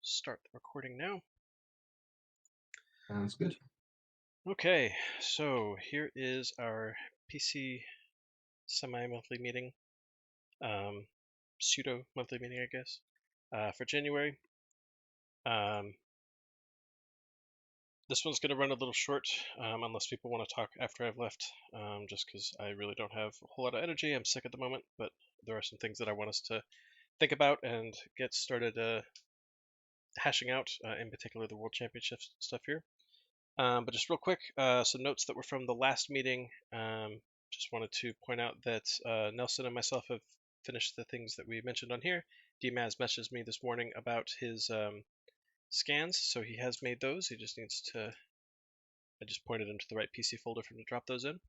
start the recording now. Sounds good. Okay, so here is our PC semi-monthly meeting, pseudo-monthly meeting, I guess, for January. This one's going to run a little short, unless people want to talk after I've left, just because I really don't have a whole lot of energy. I'm sick at the moment, but there are some things that I want us to think about and get started hashing out, in particular the World Championship stuff here. But just real quick, some notes that were from the last meeting. Just wanted to point out that Nelson and myself have finished the things that we mentioned on here. DMAZ messaged me this morning about his scans, so he has made those. He just needs to. I just pointed him to the right PC folder for him to drop those in.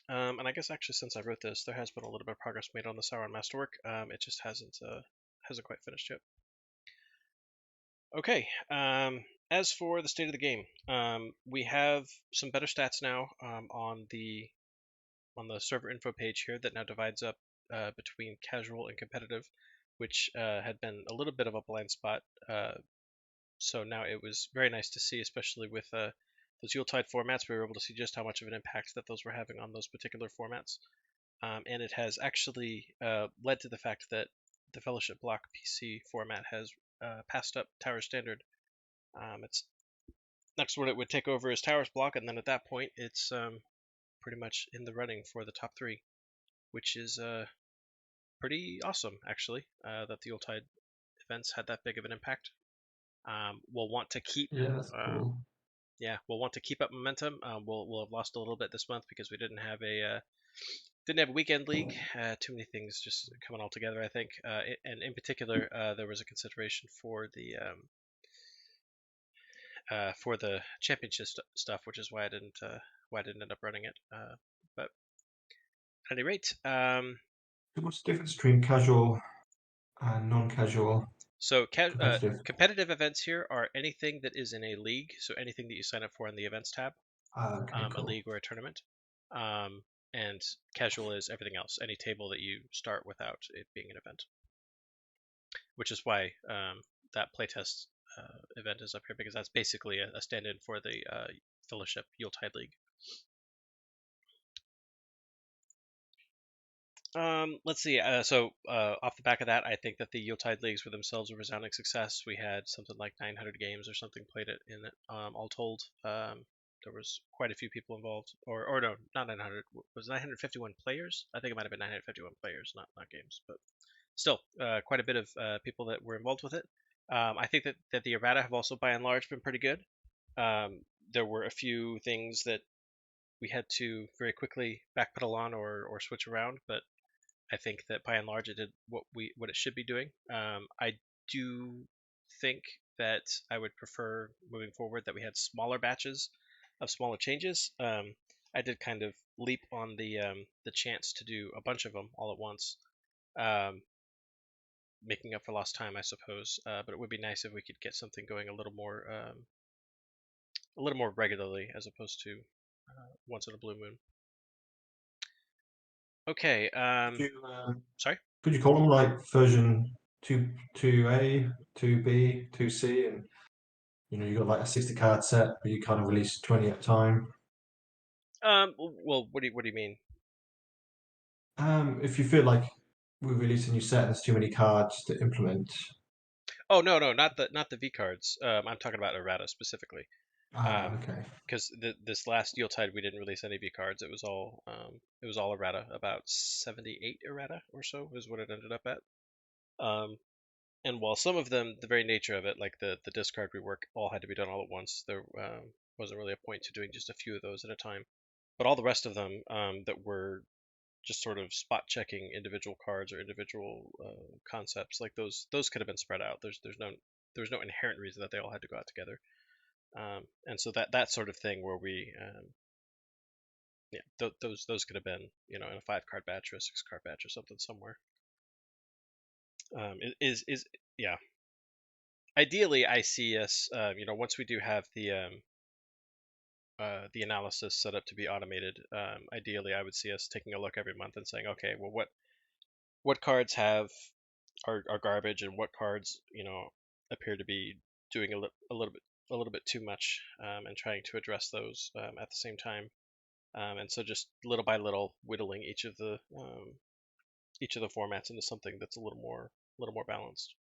And I guess actually since I wrote this, there has been a little bit of progress made on the Sauron Masterwork. It just hasn't quite finished yet. Okay. As for the state of the game, we have some better stats now on the server info page here that now divides up between casual and competitive, which had been a little bit of a blind spot. So now it was very nice to see, especially with those Yuletide formats. We were able to see just how much of an impact that those were having on those particular formats. And it has actually led to the fact that the Fellowship Block PC format has passed up Tower Standard. It's next one it would take over is Towers Block, and then at that point it's pretty much in the running for the top 3, which is pretty awesome actually. That the Yuletide events had that big of an impact. We'll want to keep Yeah, that's cool. we'll want to keep up momentum. We'll have lost a little bit this month because we didn't have a weekend league. Too many things just coming all together, I think. And in particular, there was a consideration for the championship stuff, which is why I didn't end up running it. But at any rate, What's the difference between casual and non-casual so competitive? competitive events here are anything that is in a league. So anything that you sign up for in the events tab, Okay, a cool. league or a tournament. And casual is everything else, any table that you start without it being an event, which is why that playtest event is up here, because that's basically a stand-in for the Fellowship Yuletide League. Let's see. So off the back of that, I think that the Yuletide leagues were themselves a resounding success. We had something like 900 games or something played it in it, all told. There was quite a few people involved, or no, not 900. Was 951 players? I think it might have been 951 players, not games, but still, quite a bit of people that were involved with it. I think that the errata have also, by and large, been pretty good. There were a few things that we had to very quickly backpedal on or switch around, but I think that by and large it did what it should be doing. I do think that I would prefer moving forward that we had smaller batches of smaller changes. I did kind of leap on the chance to do a bunch of them all at once, um, making up for lost time, I suppose. But it would be nice if we could get something going a little more regularly as opposed to once in a blue moon. Okay. Could you Sorry. could you call them like version 2A, 2B, 2C, and you got like a 60 card set, but you kind of release 20 at a time. Well, what do you mean? If you feel like we release a new set and there's too many cards to implement. Oh no, not the V cards. I'm talking about errata specifically. Okay. Because this last Yuletide we didn't release any V cards. It was all errata. About 78 errata or so is what it ended up at. Um, and while some of them, the very nature of it, like the discard rework, all had to be done all at once, there wasn't really a point to doing just a few of those at a time. But all the rest of them that were just sort of spot checking individual cards or individual concepts, like those could have been spread out. There's no inherent reason that they all had to go out together. And so that sort of thing where we yeah, those could have been, in a 5 card batch or a 6 card batch or something somewhere. Is yeah. Ideally, I see us, once we do have the analysis set up to be automated. Ideally, I would see us taking a look every month and saying, okay, well, what cards are garbage, and what cards, appear to be doing a little bit too much, and trying to address those at the same time. And so just little by little whittling each of the formats into something that's a little more balanced.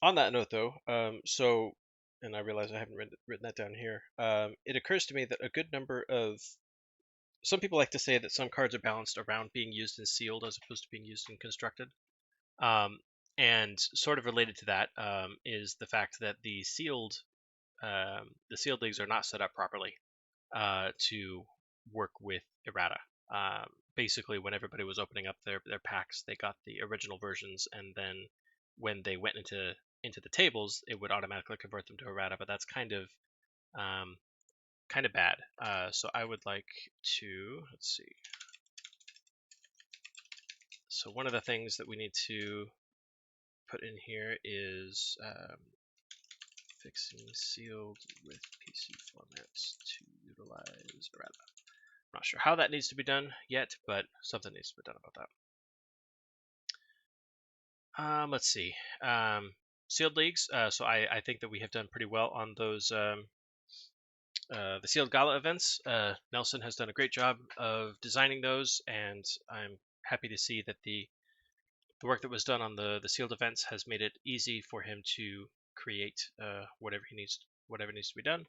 On that note, though, and I realize I haven't written that down here. It occurs to me that a good number of some people like to say that some cards are balanced around being used in sealed as opposed to being used in constructed. Um, and sort of related to that is the fact that the sealed leagues are not set up properly to work with errata. Basically, when everybody was opening up their packs, they got the original versions, and then when they went into the tables, it would automatically convert them to errata. But that's um, kind of bad. So I would like to let's see. So one of the things that we need to put in here is fixing sealed with PC formats to utilize errata. I'm not sure how that needs to be done yet, but something needs to be done about that. Let's see. Sealed leagues. So I think that we have done pretty well on those the sealed gala events. Nelson has done a great job of designing those, and I'm happy to see that the work that was done on the sealed events has made it easy for him to create whatever needs to be done.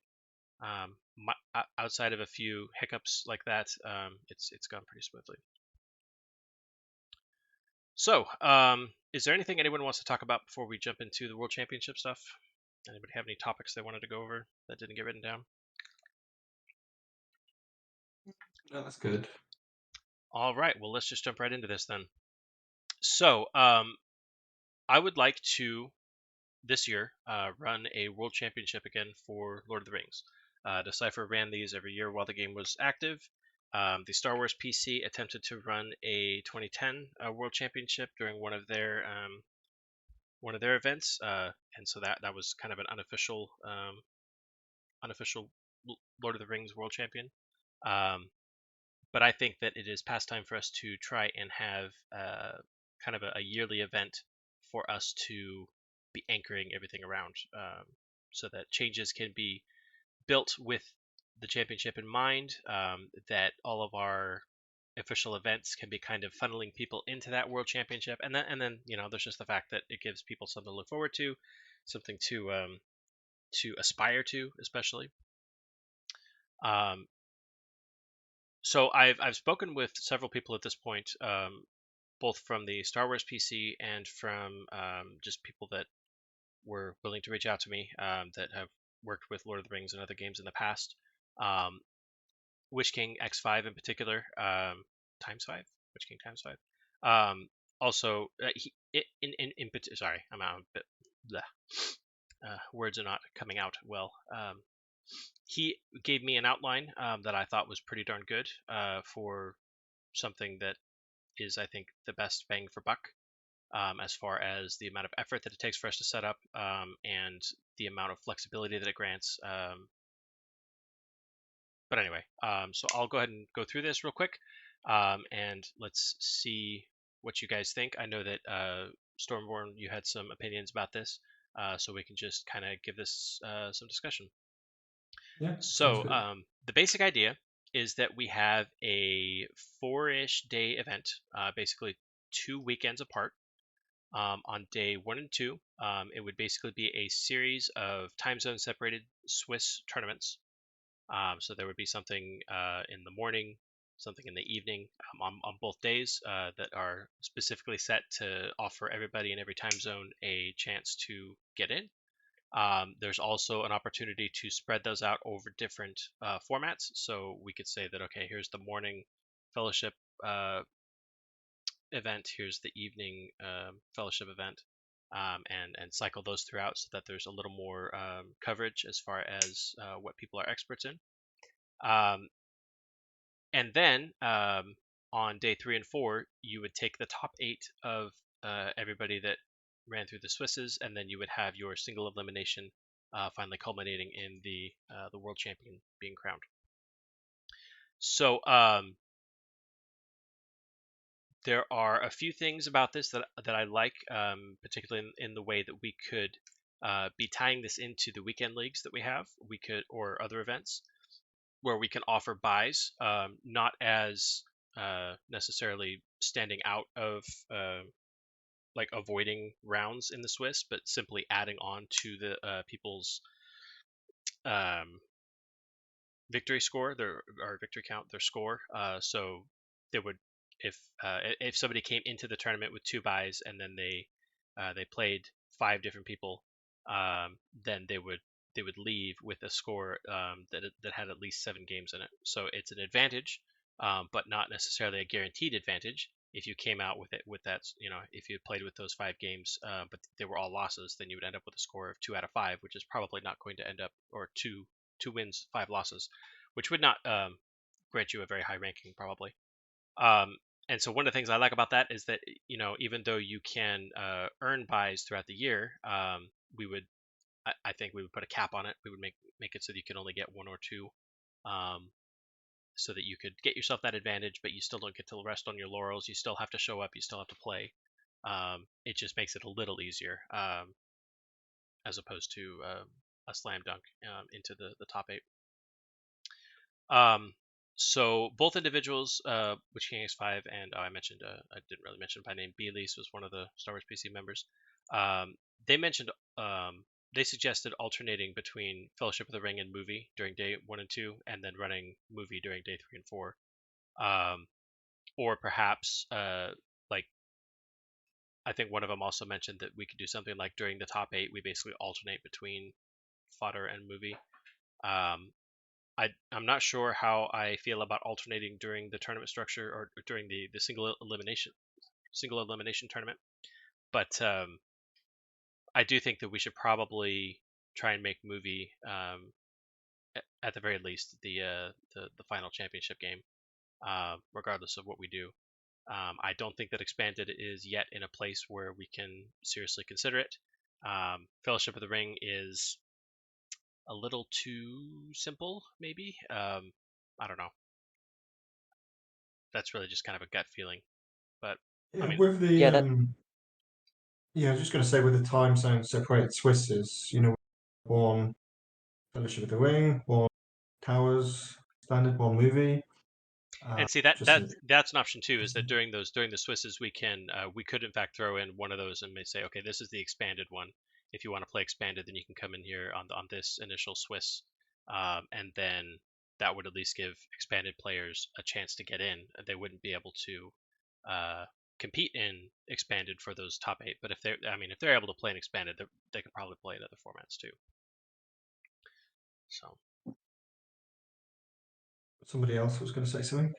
Outside of a few hiccups like that, it's gone pretty smoothly. So, is there anything anyone wants to talk about before we jump into the World Championship stuff? Anybody have any topics they wanted to go over that didn't get written down? No, that's good. All right, well, let's just jump right into this then. So, I would like to this year run a World Championship again for Lord of the Rings. Decipher ran these every year while the game was active. The Star Wars PC attempted to run a 2010 World Championship during one of their events, and so that was kind of an unofficial Lord of the Rings World Champion. But I think that it is past time for us to try and have kind of a yearly event for us to be anchoring everything around, so that changes can be built with the championship in mind, that all of our official events can be kind of funneling people into that world championship, and then there's just the fact that it gives people something to look forward to, something to aspire to, especially. Um, so I've spoken with several people at this point, both from the Star Wars PC and from just people that were willing to reach out to me, that have worked with Lord of the Rings and other games in the past. Um, Witch King X5 in particular, times five, Witch King times five. Also, sorry, I'm out a bit. Words are not coming out well. He gave me an outline that I thought was pretty darn good for something that is, I think, the best bang for buck, as far as the amount of effort that it takes for us to set up, and the amount of flexibility that it grants. But anyway, so I'll go ahead and go through this real quick, and let's see what you guys think. I know that Stormborn, you had some opinions about this, so we can just kind of give this some discussion. Yeah. So the basic idea is that we have a 4-ish day event, basically 2 weekends apart. On day 1 and 2, it would basically be a series of time zone separated Swiss tournaments. So there would be something in the morning, something in the evening, on both days, that are specifically set to offer everybody in every time zone a chance to get in. There's also an opportunity to spread those out over different formats. So we could say that, okay, here's the morning fellowship event, here's the evening fellowship event, and cycle those throughout so that there's a little more coverage as far as what people are experts in. And then on day 3 and 4, you would take the top 8 of everybody that ran through the Swisses, and then you would have your single elimination, finally culminating in the world champion being crowned. So there are a few things about this that I like, particularly in the way that we could be tying this into the weekend leagues that we have. We could, or other events where we can offer buys, not as necessarily standing out of like avoiding rounds in the Swiss, but simply adding on to the people's um, victory score, their or victory count, their score. So they would, if somebody came into the tournament with 2 buys and then they played 5 different people, then they would leave with a score that had at least 7 games in it. So it's an advantage, but not necessarily a guaranteed advantage. If you came out with it with that, if you played with those 5 games, but they were all losses, then you would end up with a score of 2 out of 5, which is probably not going to end up, or two wins, 5 losses, which would not grant you a very high ranking probably. Um, and so one of the things I like about that is that even though you can earn buys throughout the year, we would I think we would put a cap on it. We would make it so that you can only get 1 or 2, um, so that you could get yourself that advantage, but you still don't get to rest on your laurels. You still have to show up. You still have to play. It just makes it a little easier, as opposed to a slam dunk into the top 8. Um, so both individuals, Witch King X5 and I mentioned, I didn't really mention by name, Beelise was one of the Star Wars PC members. They mentioned, they suggested alternating between Fellowship of the Ring and movie during day 1 and 2, and then running movie during day 3 and 4. Or perhaps, like, I think one of them also mentioned that we could do something like during the top 8, we basically alternate between fodder and movie. Um, I'm not sure how I feel about alternating during the tournament structure, or during the single elimination tournament, but I do think that we should probably try and make movie, at the very least, the final championship game, regardless of what we do. I don't think that expanded is yet in a place where we can seriously consider it. Fellowship of the Ring is a little too simple, maybe. I don't know. That's really just kind of a gut feeling. But I Yeah, mean, with the Yeah, that yeah, I was just going to say with the time zone separated Swisses, one Fellowship of the Ring, one Towers Standard, one movie. and see that Just that seems, that's an option too. Is that during the Swisses we could in fact throw in one of those and may say, okay, this is the expanded one. If you want to play expanded, then you can come in here on this initial Swiss, and then that would at least give expanded players a chance to get in. They wouldn't be able to uh, compete in expanded for those top 8, but if they're able to play in expanded, they could probably play in other formats too. So somebody else was going to say something.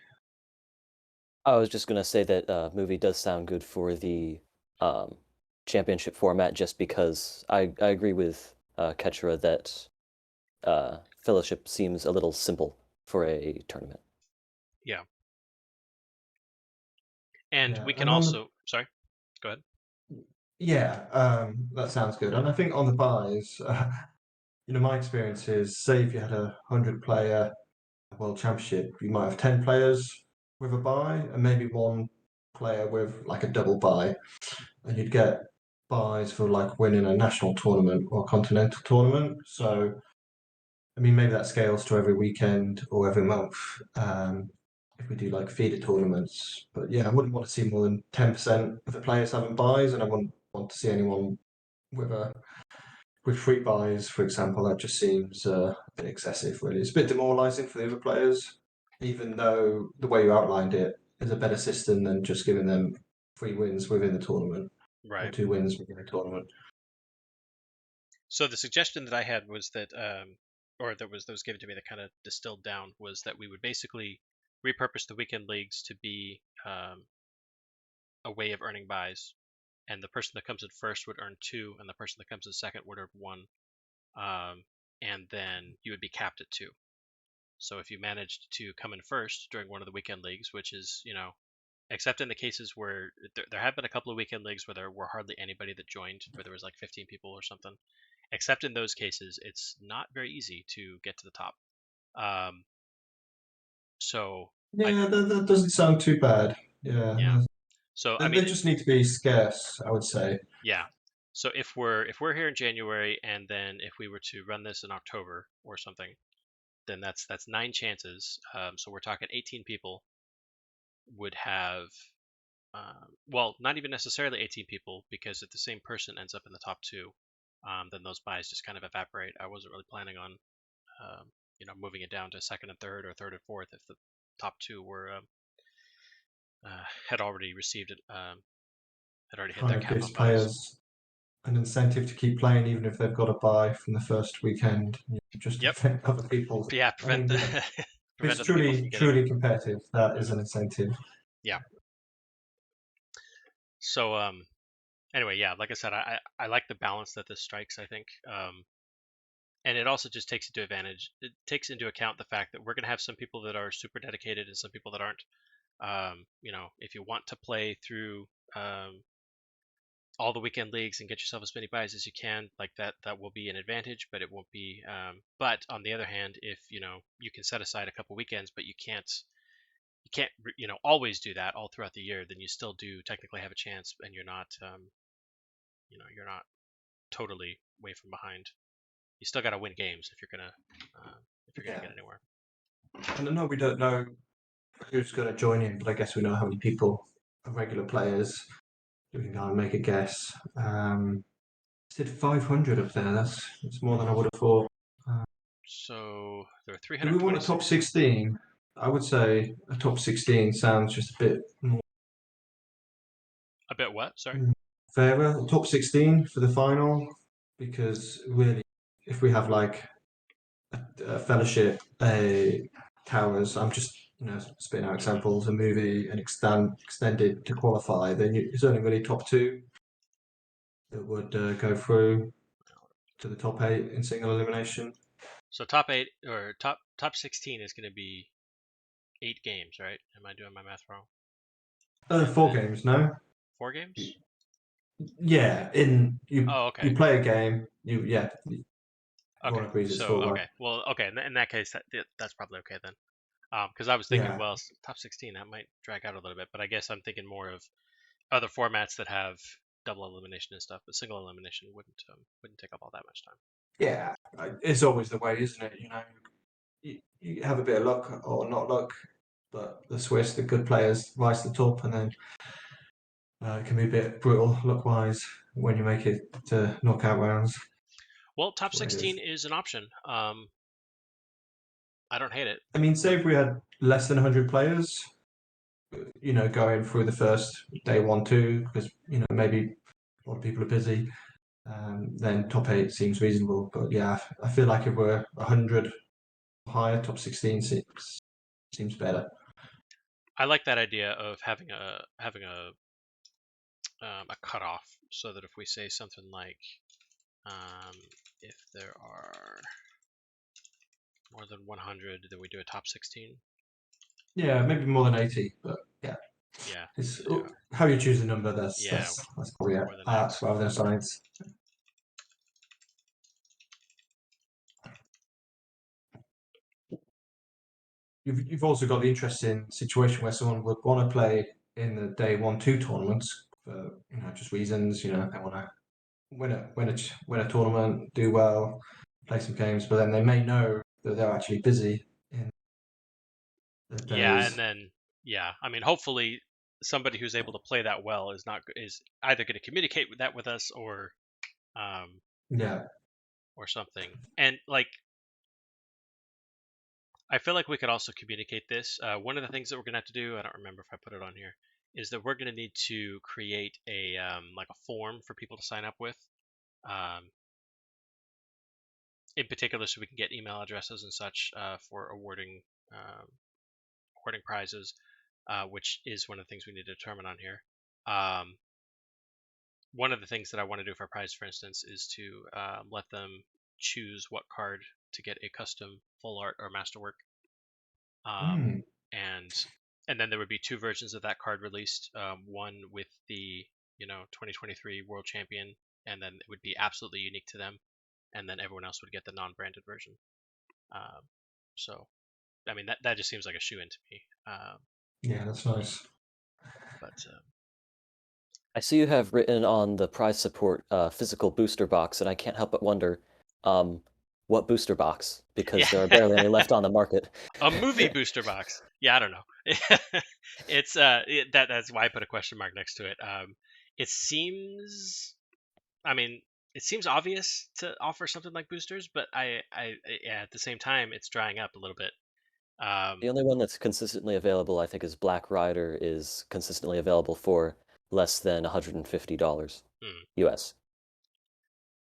I was just gonna say that movie does sound good for the um, championship format, just because I agree with Ketra that Fellowship seems a little simple for a tournament. yeah, and Yeah, we can and on the also, sorry, go ahead. yeah, that sounds good. And I think on the buys, my experience is, say if you had 100 player World Championship, you might have 10 players with a buy, and maybe one player with like a double buy, and you'd get buys for like winning a national tournament or continental tournament. So I mean, maybe that scales to every weekend or every month, if we do like feeder tournaments. But yeah, I wouldn't want to see more than 10% of the players having buys, and I wouldn't want to see anyone with a with free buys, for example. That just seems a bit excessive, really. It's a bit demoralising for the other players, even though the way you outlined it is a better system than just giving them free wins within the tournament or Right. 2 wins within the tournament. So the suggestion that I had was that, or that was given to me that kind of distilled down, was that we would basically repurpose the weekend leagues to be a way of earning buys, and the person that comes in first would earn 2, and the person that comes in second would earn 1, and then you would be capped at 2. So if you managed to come in first during one of the weekend leagues, which is, except in the cases where there have been a couple of weekend leagues where there were hardly anybody that joined, where there was like 15 people or something. Except in those cases, it's not very easy to get to the top. Um, so I Yeah, that doesn't sound too bad. Yeah, Yeah. So I They mean, just need to be scarce, I would say. yeah. So if we're here in January, and then if we were to run this in October or something, then that's 9 chances. So we're talking 18 people would have. Well, not even necessarily 18 people, because if the same person ends up in the top two, then those buys just kind of evaporate. I wasn't really planning on, moving it down to second and third, or third and fourth, if the top two were had already received it, had already hit Kind that of cap gives on buys. players an incentive to keep playing, even if they've got to buy from the first weekend, just to Yep. prevent other people. Yeah, I mean, if prevent it's other people truly from getting. truly competitive, that is Mhm. an incentive. Yeah. So anyway, yeah, like I said, I like the balance that this strikes. I think, and it also just takes into account the fact that we're going to have some people that are super dedicated and some people that aren't. If you want to play through all the weekend leagues and get yourself as many buys as you can, like that will be an advantage, but it won't be. But on the other hand, if you can set aside a couple weekends, but you can't always do that all throughout the year, then you still do technically have a chance, and you're not totally way from behind. You still got to win games if you're gonna Yeah, get anywhere. and I know we don't know who's going to join in, but I guess we know how many people are regular players. We can kind of make a guess. Said 500 up there. That's more than I would have thought. Uh, So there are do we want a top 326. 16? I would say a top 16 sounds just a bit more A bit what? Sorry. fairer. A top 16 for the final, because really, if we have like a fellowship, a towers, I'm just spitting out Hmm. examples, a movie, and extended to qualify, then it's only really top two that would go through to the top eight in single elimination. So top eight, or top 16 is going to be 8 games, right? Am I doing my math wrong? And Four then games, no? 4 games. Yeah, in Oh, okay. you play a game, everyone Okay. agrees it's So 4-1. okay. Well, okay. In that case, that's probably okay then. Because I was thinking, Yeah, well, top 16 that might drag out a little bit, but I guess I'm thinking more of other formats that have double elimination and stuff, but single elimination wouldn't take up all that much time. yeah, it's always the way, isn't it? You have a bit of luck or not luck, but the Swiss, the good players, rise to the top, and then it can be a bit brutal luck-wise when you make it to knockout rounds. Well, That's top what it 16 is. is an option. I don't hate it. I mean, say Would if we had less than 100 players, going through the first day 1, 2, because maybe a lot of people are busy. Then top eight seems reasonable, but yeah, I feel like if we're 100 higher, top 16 seems better. I like that idea of having a cutoff, so that if we say something like, if there are more than 100, then we do a top 16. Yeah, maybe more than 80, but yeah, Yeah, it's yeah, how you choose the number. That's yeah. that's that's probably More than art X. rather than science. You've also got the interesting situation where someone would want to play in the day 1, 2 tournaments for just reasons. They want to win a tournament, do well, play some games, but then they may know that they're actually busy in the Yeah, and days. then yeah, I mean, hopefully somebody who's able to play that well is either going to communicate with that with us, um Yeah, or something. And like, I feel like we could also communicate this. One of the things that we're gonna have to do, I don't remember if I put it on here, is that we're gonna need to create like a form for people to sign up with. Um, in particular, so we can get email addresses and such for um, awarding prizes, which is one of the things we need to determine on here. Um, One of the things that I want to do for a prize, for instance, is to let them choose what card to get a custom full art or masterwork. Um, mm, and and then there would be 2 versions of that card released. One with the 2023 world champion, and then it would be absolutely unique to them, and then everyone else would get the non-branded version. Um, so I mean, that just seems like a shoe in to me. yeah, that's nice. But I see you have written on the prize support physical booster box, and I can't help but wonder, what booster box? Because there are barely any left on the market. A movie booster box. Yeah, I don't know. It's that's why I put a question mark next to it. It seems, I mean, it seems obvious to offer something like boosters, but yeah, at the same time, it's drying up a little bit. The only one that's consistently available, I think, is Black Rider is consistently available for less than $150 Hmm, US.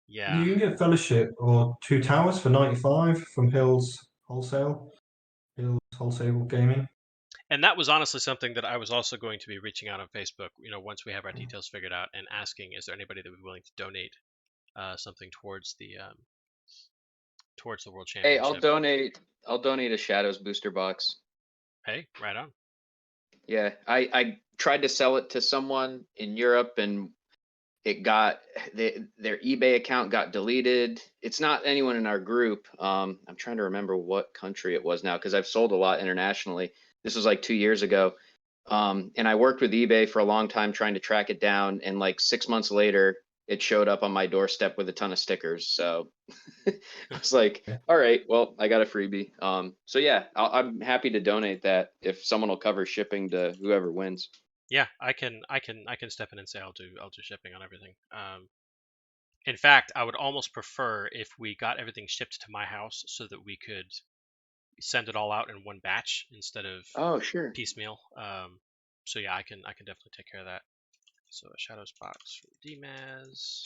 yeah, You can get Fellowship or Two Towers for 95 from Hills Wholesale Gaming. and that was honestly something that I was also going to be reaching out on Facebook. Once we have our Mm. details figured out, and asking, is there anybody that would be willing to donate something towards the World Hey, Championship? I'll donate a Shadows booster box. Hey, right on. Yeah, I tried to sell it to someone in Europe and it got their eBay account got deleted. It's not anyone in our group. I'm trying to remember what country it was now because I've sold a lot internationally. This was like 2 years ago. And I worked with eBay for a long time trying to track it down. And like 6 months later, it showed up on my doorstep with a ton of stickers. So I was like, Yeah. all right, well, I got a freebie. So yeah, I'm happy to donate that if someone will cover shipping to whoever wins. Yeah, I can step in and say I'll do shipping on everything. In fact, I would almost prefer if we got everything shipped to my house so that we could send it all out in one batch instead of Oh, sure. piecemeal. So yeah, I can definitely take care of that. So a Shadows box for DMAZ.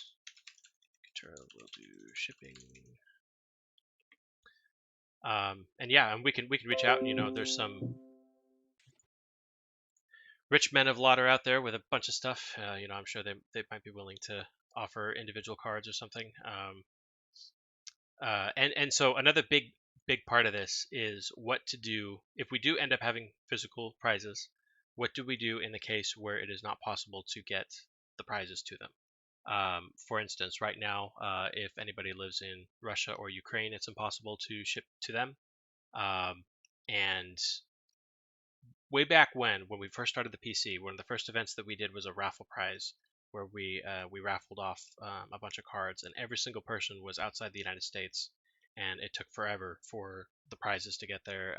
Katura will do shipping. And yeah, and we can reach out, and there's some rich men of Lauder out there with a bunch of stuff. I'm sure they might be willing to offer individual cards or something. And so another big part of this is what to do if we do end up having physical prizes. What do we do in the case where it is not possible to get the prizes to them? For instance, right now, if anybody lives in Russia or Ukraine, it's impossible to ship to them. And way back when we first started the PC, one of the first events that we did was a raffle prize where we raffled off a bunch of cards, and every single person was outside the United States, and it took forever for the prizes to get there.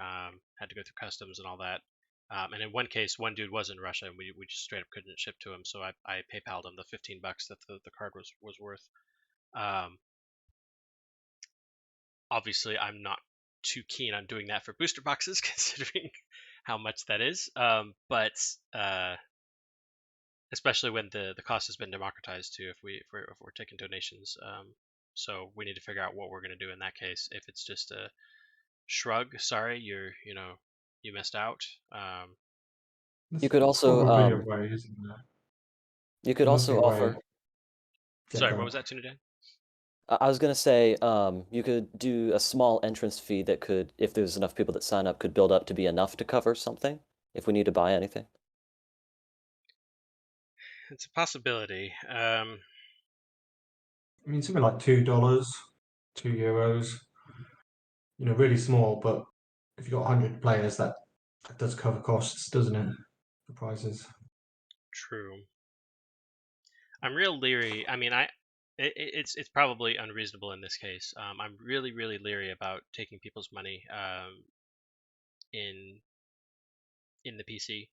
Had to go through customs and all that. And in one case, one dude was in Russia, and we just straight up couldn't ship to him. So I PayPal'd him the $15 that the card was worth. Obviously, I'm not too keen on doing that for booster boxes, considering how much that is. But especially when the cost has been democratized too, if we're taking donations. So we need to figure out what we're going to do in that case. If it's just a shrug, sorry, you missed out. You could There's probably a also way, isn't there? you could There must be also a way. offer. Yeah, Sorry, go what on. was that, Tunidan? I was gonna say, you could do a small entrance fee that could, if there's enough people that sign up, could build up to be enough to cover something if we need to buy anything. It's a possibility. I mean, something like $2, €2. Really small, but if you've got 100 players, that does cover costs, doesn't it? The prizes. True. I'm real leery. I mean, it's probably unreasonable in this case. I'm really leery about taking people's money in the PC,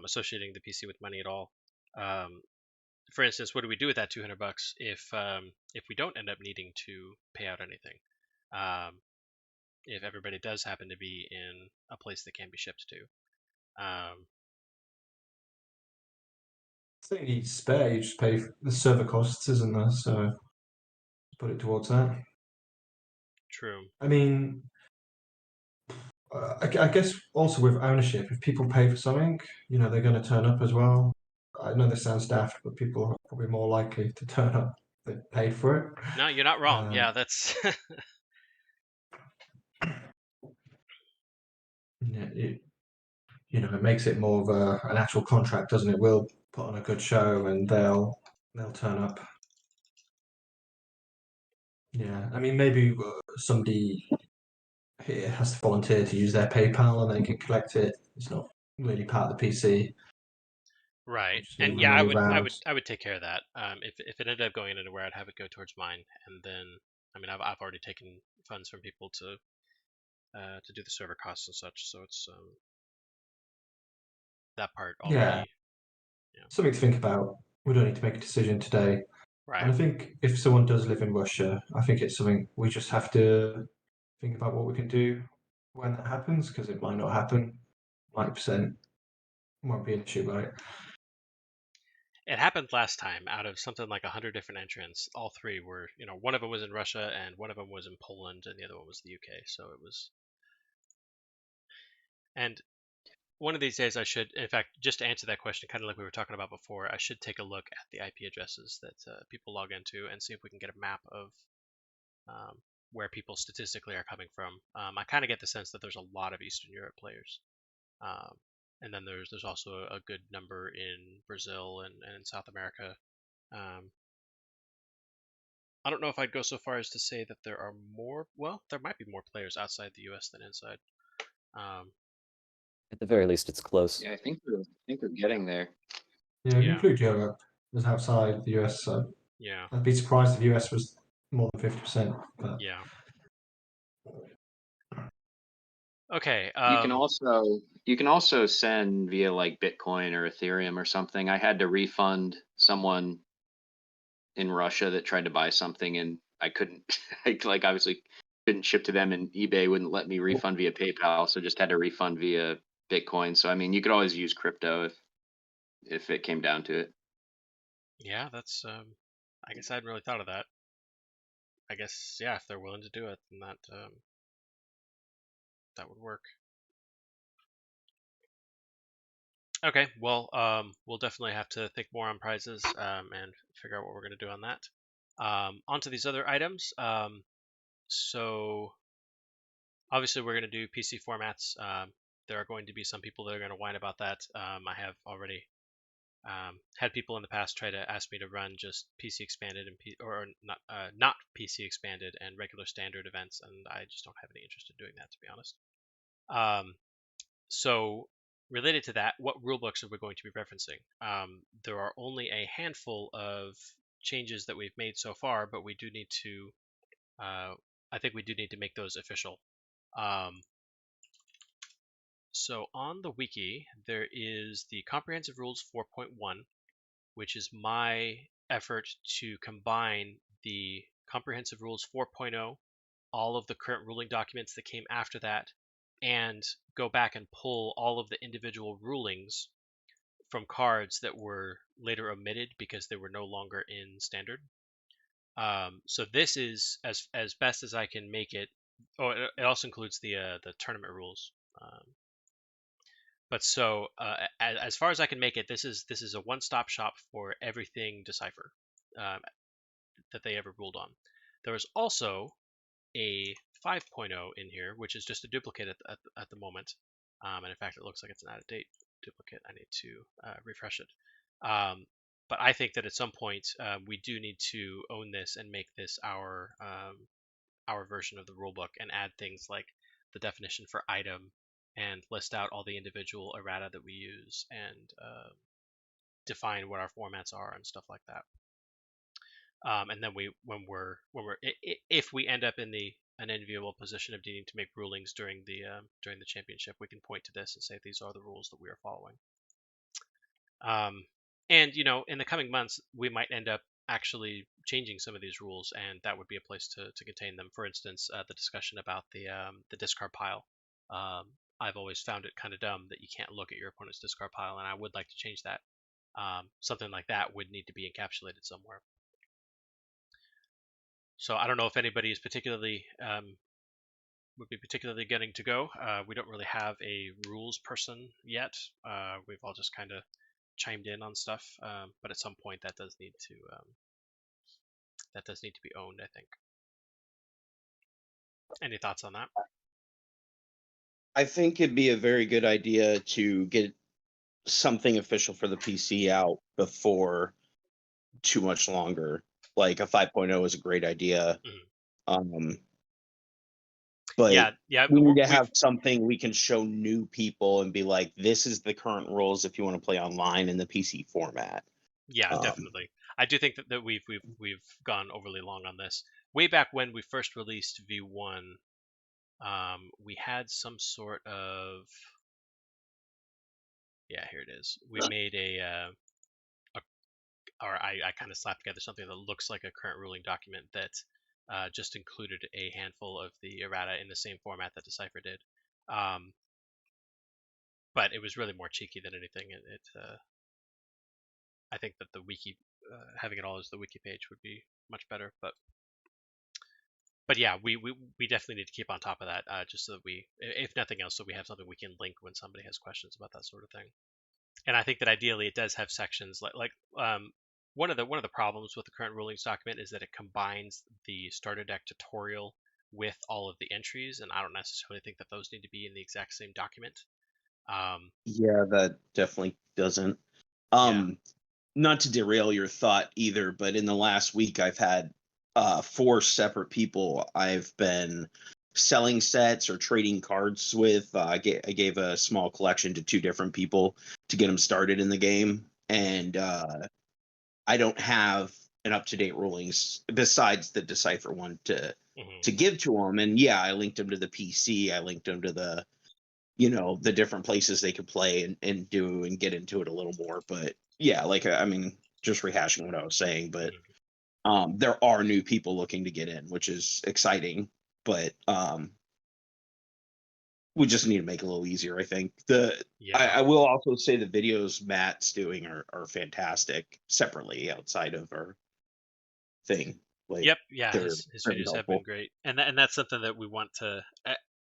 associating the PC with money at all. Um, for instance, what do we do with that $200 if we don't end up needing to pay out anything? If everybody does happen to be in a place that can be shipped to. I think you need spare, you just pay for the server costs, isn't there? So put it towards that. True. I mean, I guess also with ownership, if people pay for something, they're going to turn up as well. I know this sounds daft, but people are probably more likely to turn up if they paid for it. No, you're not wrong. Um, Yeah, that's yeah, it makes it more of an actual contract, doesn't it? We'll put on a good show and they'll turn up. Yeah, I mean maybe somebody here has to volunteer to use their PayPal and they can collect it. It's not really part of the PC. Right. Just And move the yeah, money around. I would take care of that. If it ended up going anywhere, I'd have it go towards mine, and then I mean I've already taken funds from people to do the server costs and such, so it's that part Yeah, already. Yeah. something to think about. We don't need to make a decision today. And Right. I think if someone does live in Russia, I think it's something we just have to think about what we can do when that happens, because it might not happen. 90% won't be an issue, right? It happened last time. Out of something like 100 different entrants, all three were, one of them was in Russia, and one of them was in Poland, and the other one was the UK. So it was. And one of these days, I should, in fact, just to answer that question, kind of like we were talking about before, I should take a look at the IP addresses that people log into and see if we can get a map of where people statistically are coming from. I kind of get the sense that there's a lot of Eastern Europe players. And then there's also a good number in Brazil and in South America. I don't know if I'd go so far as to say that there are more. Well, there might be more players outside the U.S. than inside. At the very least, it's close. Yeah, I think we're getting there. Yeah, Yeah. include Europe as outside the US. So Yeah. I'd be surprised if the US was more than 50%. But Yeah. Okay. You can also send via like Bitcoin or Ethereum or something. I had to refund someone in Russia that tried to buy something, and I couldn't. I like obviously couldn't ship to them, and eBay wouldn't let me refund via PayPal, so just had to refund via Bitcoin. So I mean, you could always use crypto if it came down to it. Yeah, that's. I guess I hadn't really thought of that. I guess yeah, if they're willing to do it, then that would work. Okay, well, we'll definitely have to think more on prizes and figure out what we're going to do on that. On to these other items. So obviously we're going to do PC formats. There are going to be some people that are going to whine about that. I have already had people in the past try to ask me to run just PC expanded and or not PC expanded and regular standard events, and I just don't have any interest in doing that, to be honest. So related to that, what rulebooks are we going to be referencing? There are only a handful of changes that we've made so far, but we do need to. I think we do need to make those official. So on the wiki, there is the Comprehensive Rules 4.1, which is my effort to combine the Comprehensive Rules 4.0, all of the current ruling documents that came after that, and go back and pull all of the individual rulings from cards that were later omitted because they were no longer in standard. So this is as best as I can make it. Oh, it also includes the tournament rules. But so as far as I can make it, this is a one-stop shop for everything Decipher that they ever ruled on. There was also a 5.0 in here, which is just a duplicate at the moment. And in fact, it looks like it's an out-of-date duplicate. I need to refresh it. But I think that at some point we do need to own this and make this our version of the rulebook and add things like the definition for item and list out all the individual errata that we use and define what our formats are and stuff like that. And then if we end up in an enviable position of needing to make rulings during the championship, we can point to this and say these are the rules that we are following. And in the coming months, we might end up actually changing some of these rules, and that would be a place to contain them. For instance, the discussion about the discard pile. I've always found it kind of dumb that you can't look at your opponent's discard pile, and I would like to change that. Something like that would need to be encapsulated somewhere. So I don't know if anybody is would be particularly getting to go. We don't really have a rules person yet. We've all just kind of chimed in on stuff, but at some point that does need to be owned, I think. Any thoughts on that? I think it'd be a very good idea to get something official for the PC out before too much longer. Like a 5.0 is a great idea. But yeah, we need to we've have something we can show new people and be like, this is the current rules if you want to play online in the PC format. definitely. I do think that we've gone overly long on this. Way back when we first released V1, we had some sort of here it is. We made I kind of slapped together something that looks like a current ruling document that just included a handful of the errata in the same format that Decipher did. But it was really more cheeky than anything. I think that the wiki, having it all as the wiki page would be much better. But yeah, we definitely need to keep on top of that, just so that we, if nothing else, so we have something we can link when somebody has questions about that sort of thing. And I think that ideally it does have sections like one of the problems with the current rulings document is that it combines the starter deck tutorial with all of the entries, and I don't necessarily think that those need to be in the exact same document. Yeah, that definitely doesn't. Not to derail your thought either, but in the last week I've had 4 separate people I've been selling sets or trading cards with. I gave a small collection to 2 different people to get them started in the game, and I don't have an up-to-date rulings besides the Decipher one to give to them. And yeah, I linked them to the PC. I linked them to the the different places they could play and do and get into it a little more. But yeah, like I mean, just rehashing what I was saying, but there are new people looking to get in, which is exciting. But we just need to make it a little easier. I think I will also say the videos Matt's doing are fantastic separately outside of our thing. Like, Yep, yeah, his very videos have helpful. been great, and that's something that we want to.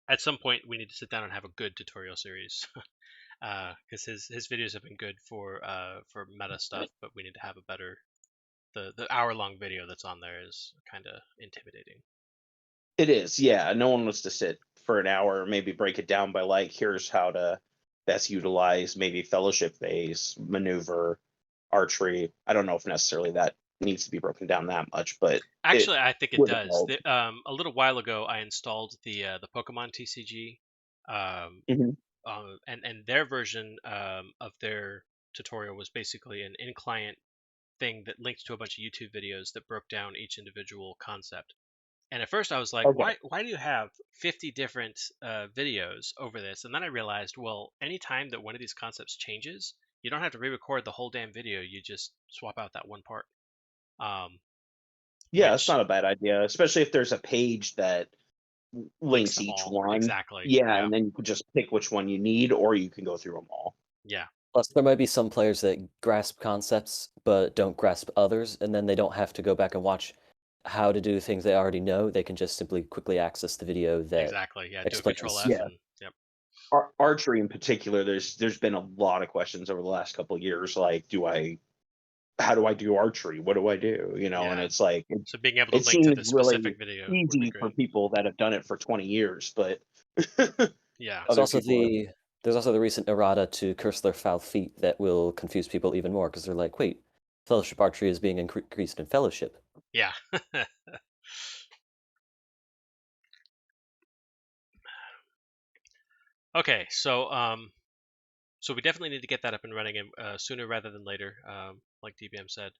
At some point, we need to sit down and have a good tutorial series, because his videos have been good for meta stuff, but we need to have a better. The hour-long video that's on there is kind of intimidating. It is, yeah. No one wants to sit for an hour, maybe break it down by like, here's how to best utilize maybe fellowship phase, maneuver, archery. I don't know if necessarily that needs to be broken down that much, but Actually, I think it would does. help. A little while ago, I installed the Pokemon TCG, Mhm. and their version of their tutorial was basically an in-client thing that linked to a bunch of YouTube videos that broke down each individual concept. And at first I was like, Okay. why do you have 50 different videos over this? And then I realized, well, anytime that one of these concepts changes, you don't have to re-record the whole damn video. You just swap out that one part. Yeah, it's Which, not a bad idea, especially if there's a page that links links them each all. one. Exactly. Yeah, Yeah. and then you could just pick which one you need, or you can go through them all. Yeah. Plus, there might be some players that grasp concepts but don't grasp others, and then they don't have to go back and watch how to do things they already know. They can just simply quickly access the video that Exactly. Yeah. Do a Control explains. F and yep. Archery in particular, there's been a lot of questions over the last couple of years, like, how do I do archery? What do I do? And Yeah. it's like So being able to it link to seems the really specific video would be easy for great. people that have done it for 20 years, but Yeah. There's other also people have. there's also the recent errata to Curse Their Foul Feet that will confuse people even more because they're like, wait, Fellowship Archery is being increased in Fellowship. Yeah. Okay, so we definitely need to get that up and running sooner rather than later, like DBM said,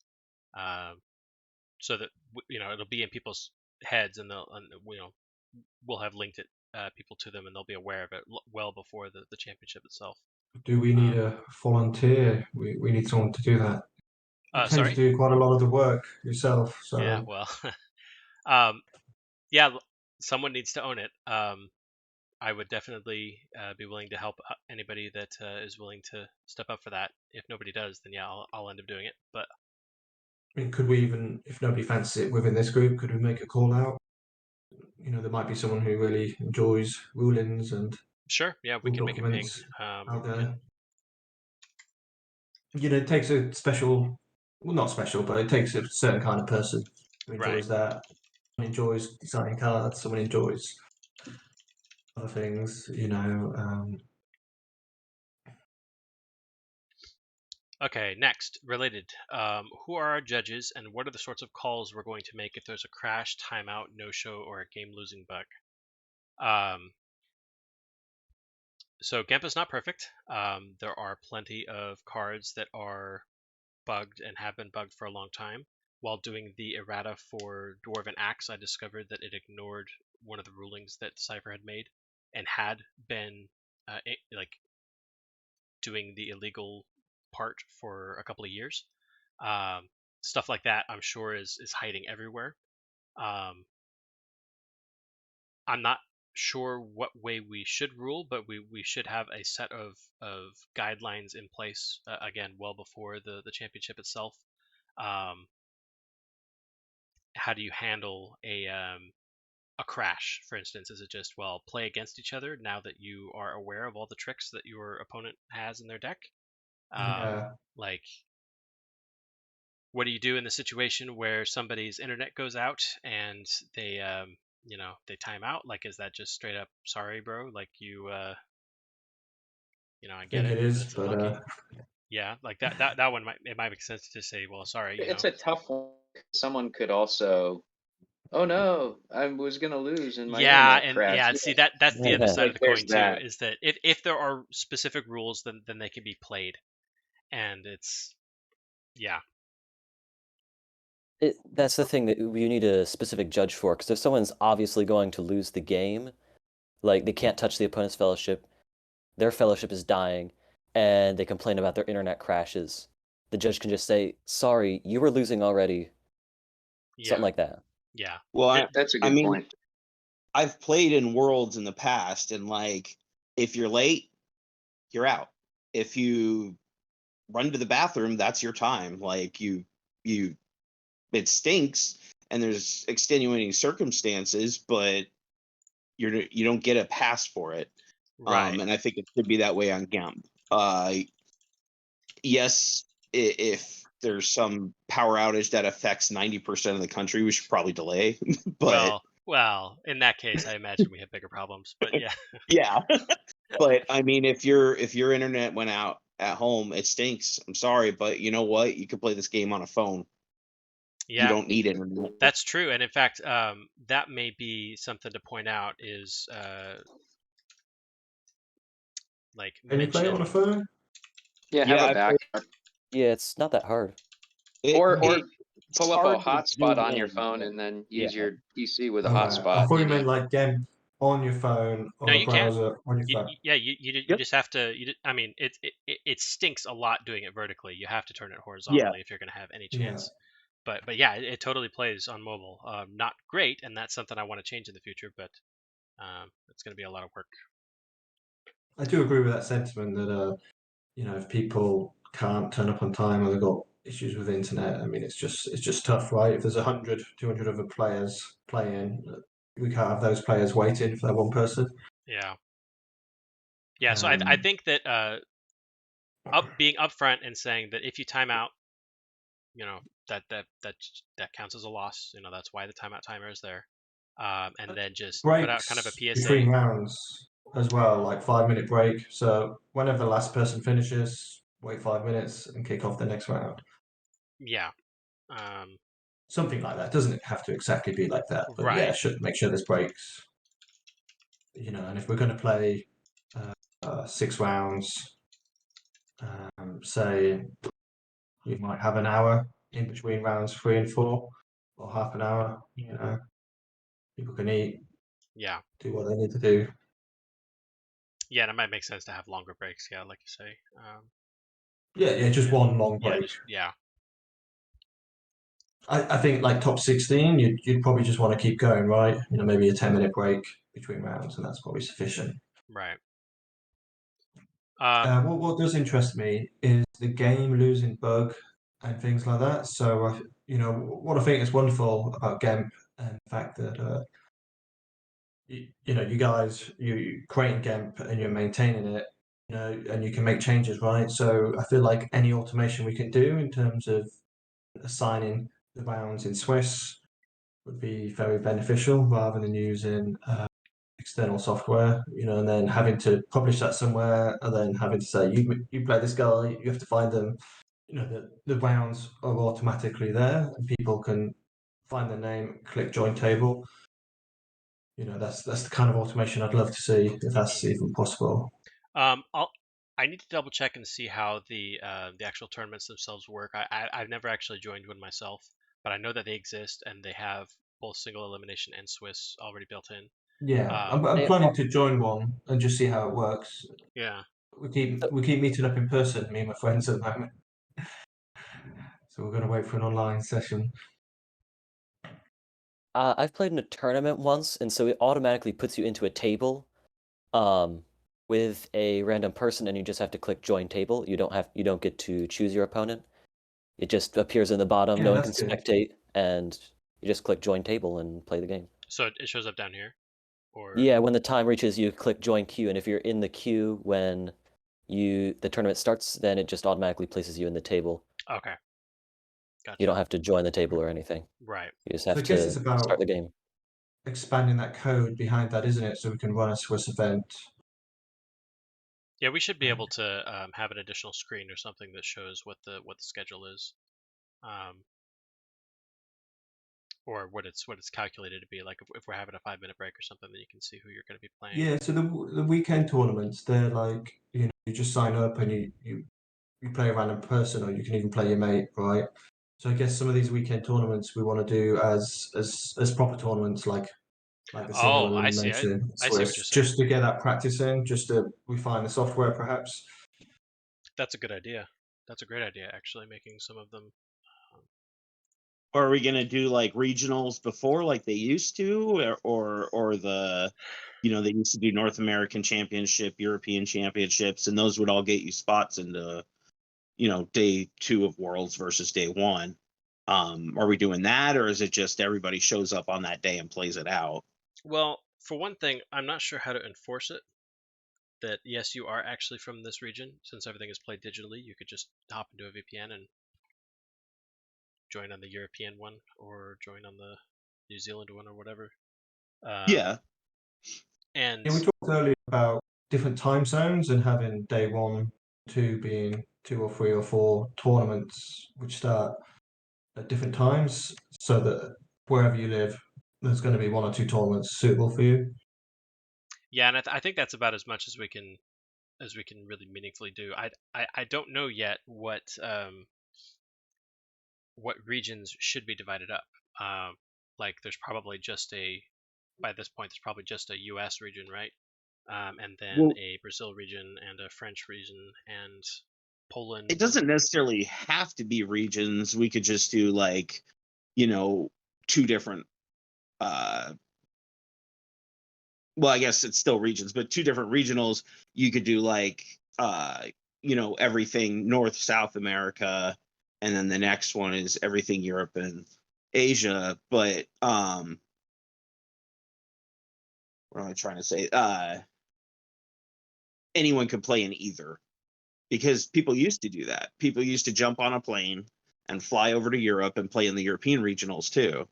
so that it'll be in people's heads, and we'll have linked it people to them, and they'll be aware of it well before the championship itself. Do we need a volunteer? We need someone to do that. You tend to Sorry. do quite a lot of the work yourself, so Yeah. Well. Yeah. Someone needs to own it. I would definitely be willing to help anybody that is willing to step up for that. If nobody does, then yeah, I'll end up doing it. But I mean, could we even, if nobody fancies it within this group, could we make a call out? There might be someone who really enjoys rulings and sure, yeah, we rule can make a ping. documents We out there. can. It takes a special, well, not special, but it takes a certain kind of person who enjoys that. Someone enjoys designing cards. Someone enjoys other things. Okay, next, related. Who are our judges, and what are the sorts of calls we're going to make if there's a crash, timeout, no-show, or a game-losing bug? So Gemp is not perfect. There are plenty of cards that are bugged and have been bugged for a long time. While doing the errata for Dwarven Axe, I discovered that it ignored one of the rulings that Cypher had made and had been like doing the illegal part for a couple of years. Stuff like that, I'm sure, is hiding everywhere. I'm not sure what way we should rule, but we should have a set of guidelines in place again well before the championship itself. How do you handle a crash, for instance? Is it just, well, play against each other now that you are aware of all the tricks that your opponent has in their deck? Yeah. Like, what do you do in the situation where somebody's internet goes out and they they time out? Like, is that just straight up, sorry bro, like I I get think it, it is, it's but unlucky. Yeah, like that one might make sense to say, well, sorry, It's a tough one. Someone could also, oh no, I was gonna lose and my Yeah, internet and crashed. see, that's the other Yeah. side of Like, the there's coin too, that. is that if there are specific rules, then they can be played, and it's yeah. That's the thing that you need a specific judge for, because if someone's obviously going to lose the game, like they can't touch the opponent's fellowship, their fellowship is dying, and they complain about their internet crashes, the judge can just say, sorry, you were losing already, Yeah, something like that. yeah, Well, That's a I good mean, point. I've played in Worlds in the past, and like, if you're late, you're out. If you run to the bathroom, that's your time. Like it stinks, and there's extenuating circumstances, but you don't get a pass for it. right. And I think it should be that way on GAMP. Yes, if there's some power outage that affects 90% of the country, we should probably delay. But Well, in that case, I imagine we have bigger problems. But yeah, yeah, but I mean, if your internet went out at home, it stinks. I'm sorry, but you know what? You can play this game on a phone. You yeah, don't need internet. that's true. And in fact, that may be something to point out is like Can you play it on a mention. phone? Yeah, Yeah, have a I played- backup. Yeah, it's not that hard. Or it's pull up a hard to hotspot zoom on your in, phone but and then yeah. use your PC with a Alright. I hotspot. thought you meant like Gemp on your phone, No, on a you can. browser, on your phone. Yeah, you Yep. just have to. I mean, it stinks a lot doing it vertically. You have to turn it Yeah. horizontally if you're going to have any Yeah. chance. But yeah, it totally plays on mobile. Not great, and that's something I want to change in the future. But it's going to be a lot of work. I do agree with that sentiment that if people can't turn up on time or they've got issues with internet, I mean, it's just tough, right? If there's 100, 200 other players playing, we can't have those players waiting for that one person. Yeah. Yeah. So I think that being upfront and saying that if you time out, that counts as a loss. That's why the timeout timer is there. And then just put out kind of a Breaks PSA. between rounds as well, like 5-minute break. So whenever the last person finishes, wait 5 minutes and kick off the next round. Yeah. Something like that. Doesn't have to exactly be like that, but yeah, Right. should make sure there's breaks. And if we're going to play 6 rounds, say you might have an hour in between rounds 3 and 4, or half an hour. People can eat, Yeah. do what they need to do. Yeah, and it might make sense to have longer breaks. Yeah, like you say. Yeah, just one long break. Yeah. I think like top 16, you'd probably just want to keep going, right? Maybe a 10-minute break between rounds, and that's probably sufficient. Right. What does interest me is the game losing bug and things like that. So, what I think is wonderful about Gemp and the fact that you guys you creating Gemp and you're maintaining it, and you can make changes, right? So I feel like any automation we can do in terms of assigning the rounds in Swiss would be very beneficial rather than using external software, and then having to publish that somewhere and then having to say, you play this guy, you have to find them. The rounds are automatically there and people can find their name, click join table. that's the kind of automation I'd love to see if that's Mhm. even possible. I need to double check and see how the actual tournaments themselves work. I've never actually joined one myself, but I know that they exist and they have both single elimination and Swiss already built in. Yeah, I'm They planning are, to join one and just see how it works. Yeah. We keep meeting up in person, me and my friends at the moment. So we're going to wait for an online session. I've played in a tournament once, and so it automatically puts you into a table, um, with a random person, and you just have to click join table. You don't get to choose your opponent. It just appears in the bottom. Yeah, No one can that's good. spectate, and you just click join table and play the game. So it shows up down here, or Yeah, when the time reaches, you click join queue, and if you're in the queue when the tournament starts, then it just automatically places you in the table. okay, You gotcha. don't have to join the table or anything. Right. You just So I have guess it's to start about the game. expanding that code behind that, isn't it? So we can run a Swiss event. Yeah, we should be able to have an additional screen or something that shows what the schedule is, um, or what it's calculated to be. Like if we're having a 5 minute break or something, then you can see who you're going to be playing. Yeah, so the weekend tournaments, they're like, you just sign up and you play a random person, or you can even play your mate, right? So I guess some of these weekend tournaments we want to do as proper tournaments, like the single Oh, I see. elimination I see what you're Swiss, saying. just to get that practice in, just to refine the software, perhaps. That's a good idea. That's a great idea, actually, making some of them. Or are we gonna do like regionals before, like they used to, or the, they used to do North American Championship, European Championships, and those would all get you spots into, day 2 of Worlds versus day 1. Are we doing that, or is it just everybody shows up on that day and plays it out? Well, for one thing, I'm not sure how to enforce it. That yes, you are actually from this region, since everything is played digitally. You could just hop into a VPN and join on the European one, or join on the New Zealand one, or whatever. Yeah, And Yeah, we talked earlier about different time zones and having day 1, 2 being 2 or 3 or 4 tournaments which start at different times, so that wherever you live, there's going to be 1 or 2 tournaments suitable for you. yeah, and I think that's about as much as we can really meaningfully do. I don't know yet what regions should be divided up. Like there's probably just by this point there's probably just a U.S. region, right? And then well, a Brazil region and a French region and Poland. it doesn't necessarily have to be regions. We could just do like, you know, 2 different well, I guess it's still regions, but 2 different regionals. You could do like everything North South America, and then the next one is everything Europe and Asia. But what am I trying to say? Anyone could play in either, because people used to do that. People used to jump on a plane and fly over to Europe and play in the European regionals too.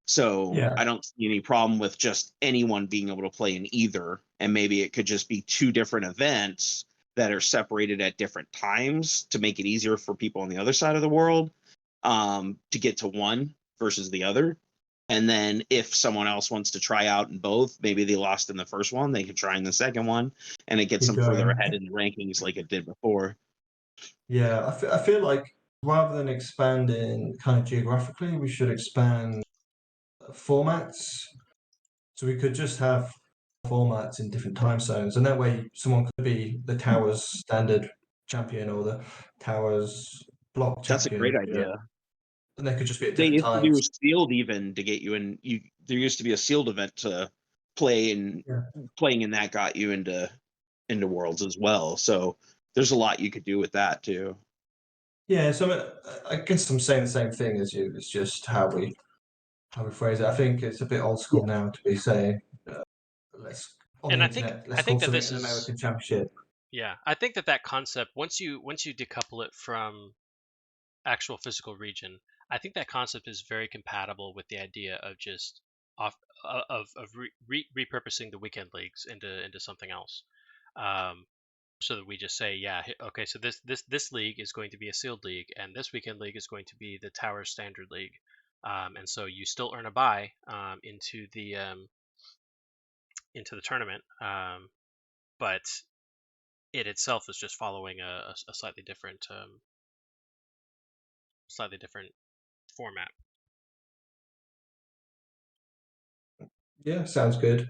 So Yeah, I don't see any problem with just anyone being able to play in either. And maybe it could just be 2 different events that are separated at different times to make it easier for people on the other side of the world, to get to one versus the other. And then if someone else wants to try out in both, maybe they lost in the first one, they could try in the second one, and it gets keep them further going. ahead in the rankings like it did before. Yeah, I feel like rather than expanding kind of geographically, we should expand formats. So we could just have formats in different time zones, and that way someone could be the Towers standard champion or the Towers block That's a great champion, idea. and they could just be at They different used to do times. sealed even to get you in. There used to be a sealed event to play, and Yeah. playing in that got you into worlds as well. So there's a lot you could do with that too. Yeah, so I guess I'm saying the same thing as you. It's just how we phrase it. I think it's a bit old school now to be saying, let's on And the internet, I let's call think that something this an is American Championship. yeah. I think that concept once you decouple it from actual physical region, I think that concept is very compatible with the idea of just off of repurposing the weekend leagues into something else. Um, so that we just say, yeah, okay, so this league is going to be a sealed league, and this weekend league is going to be the Tower Standard League, and so you still earn a buy into into the tournament, but it itself is just following a slightly different format. Yeah, sounds good.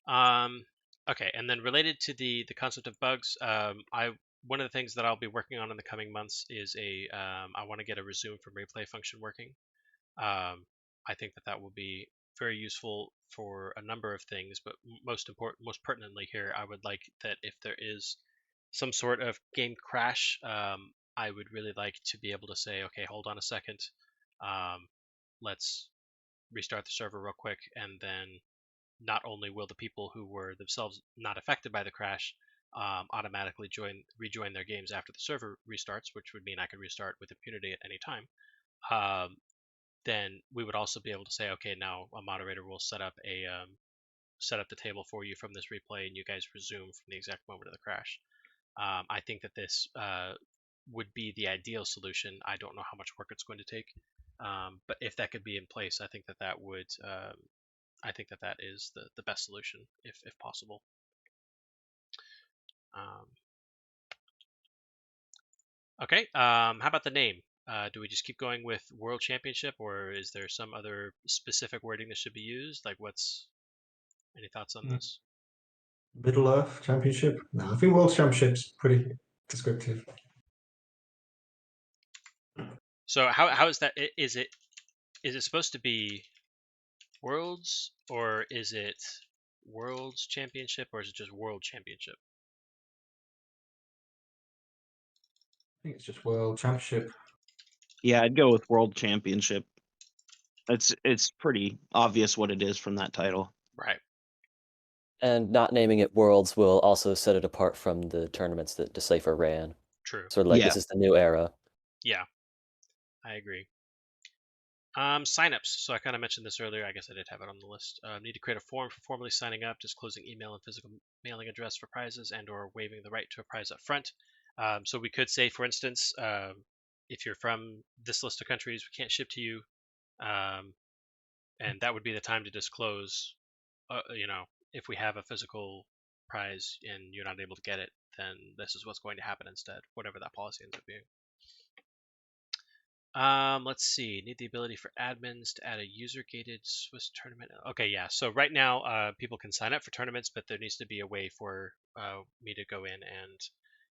Okay, and then related to the concept of bugs, one of the things that I'll be working on in the coming months is I want to get a resume from replay function working. I think that will be very useful for a number of things, but most pertinently here, I would like that if there is some sort of game crash, I would really like to be able to say, okay, hold on a second, let's restart the server real quick, and then not only will the people who were themselves not affected by the crash automatically rejoin their games after the server restarts, which would mean I could restart with impunity at any time. Then we would also be able to say, okay, now a moderator will set up the table for you from this replay, and you guys resume from the exact moment of the crash. I think that this would be the ideal solution. I don't know how much work it's going to take, but if that could be in place, I think that would. I think that is the best solution if possible. Okay. How about the name? Do we just keep going with World Championship, or is there some other specific wording that should be used? Like, any thoughts on this? Middle Earth Championship? No, I think World Championship's pretty descriptive. So how is that? Is it supposed to be Worlds, or is it World's Championship, or is it just World Championship? I think it's just World Championship. Yeah, I'd go with World Championship. It's pretty obvious what it is from that title. Right. And not naming it Worlds will also set it apart from the tournaments that Decipher ran. True. Sort of like Yeah. this is the new era. Yeah, I agree. Signups. So I kind of mentioned this earlier. I guess I did have it on the list. Need to create a form for formally signing up, disclosing email and physical mailing address for prizes, and/or waiving the right to a prize up front. So we could say, for instance, if you're from this list of countries, we can't ship to you, and that would be the time to disclose. If we have a physical prize and you're not able to get it, then this is what's going to happen instead, whatever that policy ends up being. Let's see. Need the ability for admins to add a user-gated Swiss tournament. Okay, yeah. So right now, people can sign up for tournaments, but there needs to be a way for me to go in and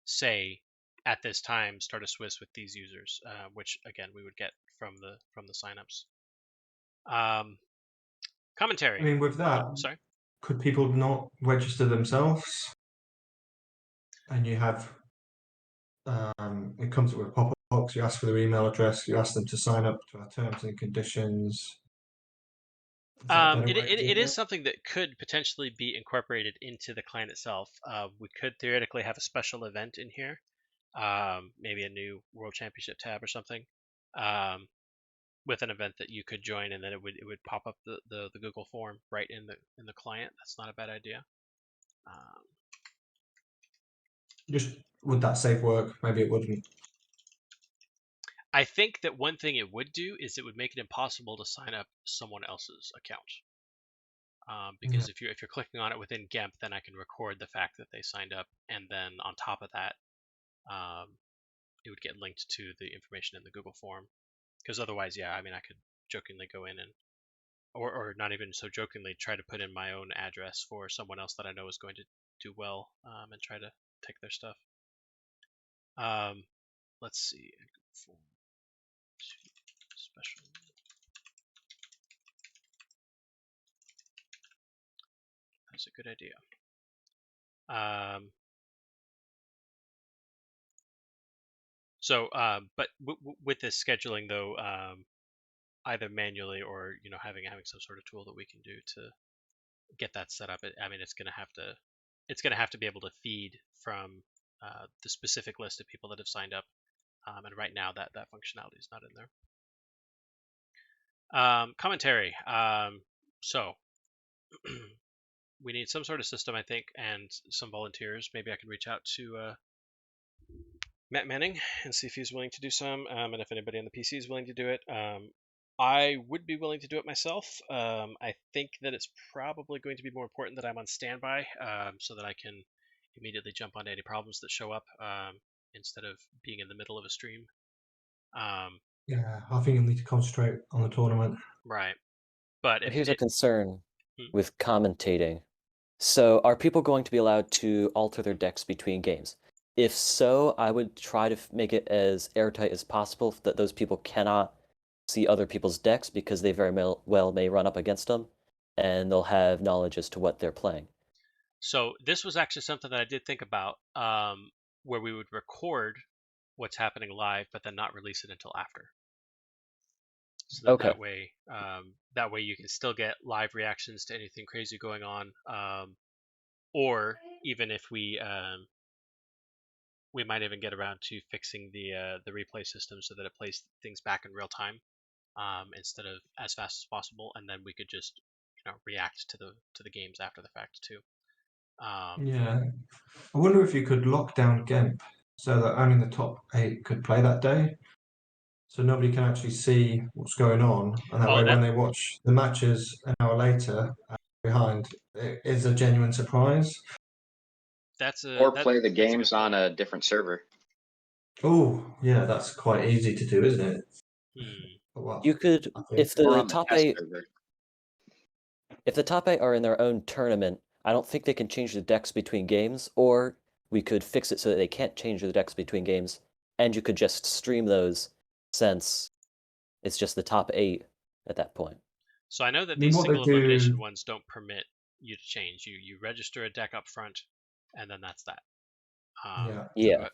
say, at this time, start a Swiss with these users, which again we would get from the signups. Commentary. I mean, with that, Sorry. could people not register themselves? And you have it comes with a pop-up box. You ask for their email address. You ask them to sign up to our terms and conditions. It is something that could potentially be incorporated into the client itself. We could theoretically have a special event in here, maybe a new World Championship tab or something, with an event that you could join, and then it would pop up the Google form right in the client. That's not a bad idea. Just would that save work? Maybe it wouldn't. I think that one thing it would do is it would make it impossible to sign up someone else's account. Because if you're clicking on it within GEMP, then I can record the fact that they signed up, and then on top of that, it would get linked to the information in the Google form. Because otherwise, yeah, I mean, I could jokingly go in and, or not even so jokingly, try to put in my own address for someone else that I know is going to do well, and try to take their stuff. Let's see. Special. That's a good idea. But with this scheduling though, either manually or having some sort of tool that we can do to get that set up. I mean, it's gonna have to be able to feed from the specific list of people that have signed up, and right now that functionality is not in there. Commentary. So we need some sort of system, I think, and some volunteers. Maybe I can reach out to Matt Manning and see if he's willing to do some, and if anybody on the PC is willing to do it. I would be willing to do it myself. I think that it's probably going to be more important that I'm on standby, so that I can immediately jump onto any problems that show up, instead of being in the middle of a stream. Yeah, I think you'll need to concentrate on the tournament. Right. But if Here's a concern Hmm. with commentating. So, are people going to be allowed to alter their decks between games? If so, I would try to make it as airtight as possible that those people cannot see other people's decks because they very well may run up against them and they'll have knowledge as to what they're playing. So this was actually something that I did think about, where we would record what's happening live, but then not release it until after. So that, Okay. that way you can still get live reactions to anything crazy going on, or even if we might even get around to fixing the replay system so that it plays things back in real time, instead of as fast as possible, and then we could just react to the games after the fact too. Yeah, I wonder if you could lock down Gemp so that only the top 8 could play that day, so nobody can actually see what's going on, and that Oh, way that when they watch the matches an hour later behind, it is a genuine surprise. that's a Or that, play the that's a good games on point. a different server. Oh, yeah, that's quite easy to do, isn't it? Hmm. Well, You could, I think. if Or the on the top test 8 server. If the top 8 are in their own tournament, I don't think they can change the decks between games, or we could fix it so that they can't change the decks between games, and you could just stream those since it's just the top 8 at that point. So I know that I mean, these what they single elimination do, ones don't permit you to change. You register a deck up front, and then that's that. yeah. Yeah, But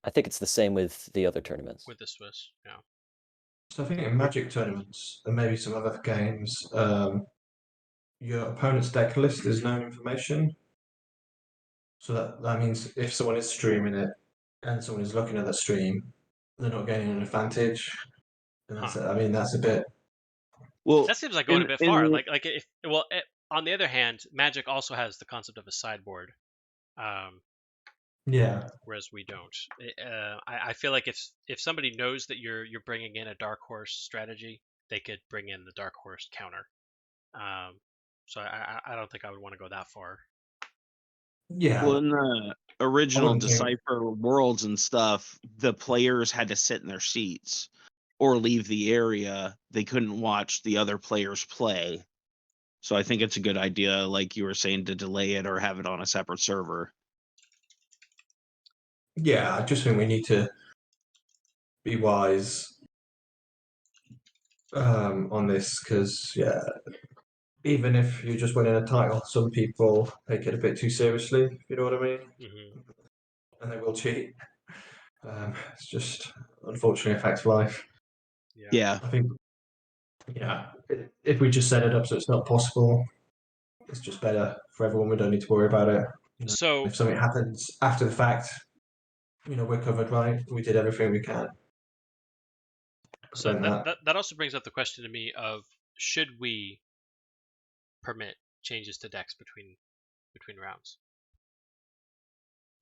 I think it's the same with the other tournaments. with the Swiss, yeah. So I think in Magic tournaments and maybe some other games, your opponent's deck list is known information. So that means if someone is streaming it and someone is looking at the stream, they're not gaining an advantage. And that's Huh. I mean, that's a bit. Well, That seems like going a bit far. in Like if well, on the other hand, Magic also has the concept of a sideboard, Yeah, whereas we don't. I feel like if somebody knows that you're bringing in a dark horse strategy, they could bring in the dark horse counter. So I don't think I would want to go that far. yeah. well, in the I original wouldn't think. Decipher Worlds and stuff, the players had to sit in their seats or leave the area. They couldn't watch the other players play. So I think it's a good idea, like you were saying, to delay it or have it on a separate server. Yeah, I just think we need to be wise on this because yeah, even if you're just winning a title, some people take it a bit too seriously. If you know what I mean, Hmm. and they will cheat. It's just unfortunately affects life. Yeah. Yeah. I think, yeah, if we just set it up so it's not possible, it's just better for everyone. We don't need to worry about it. So If something happens after the fact, we're covered, right? We did everything we can to so prevent that. that also brings up the question to me of, should we permit changes to decks between rounds?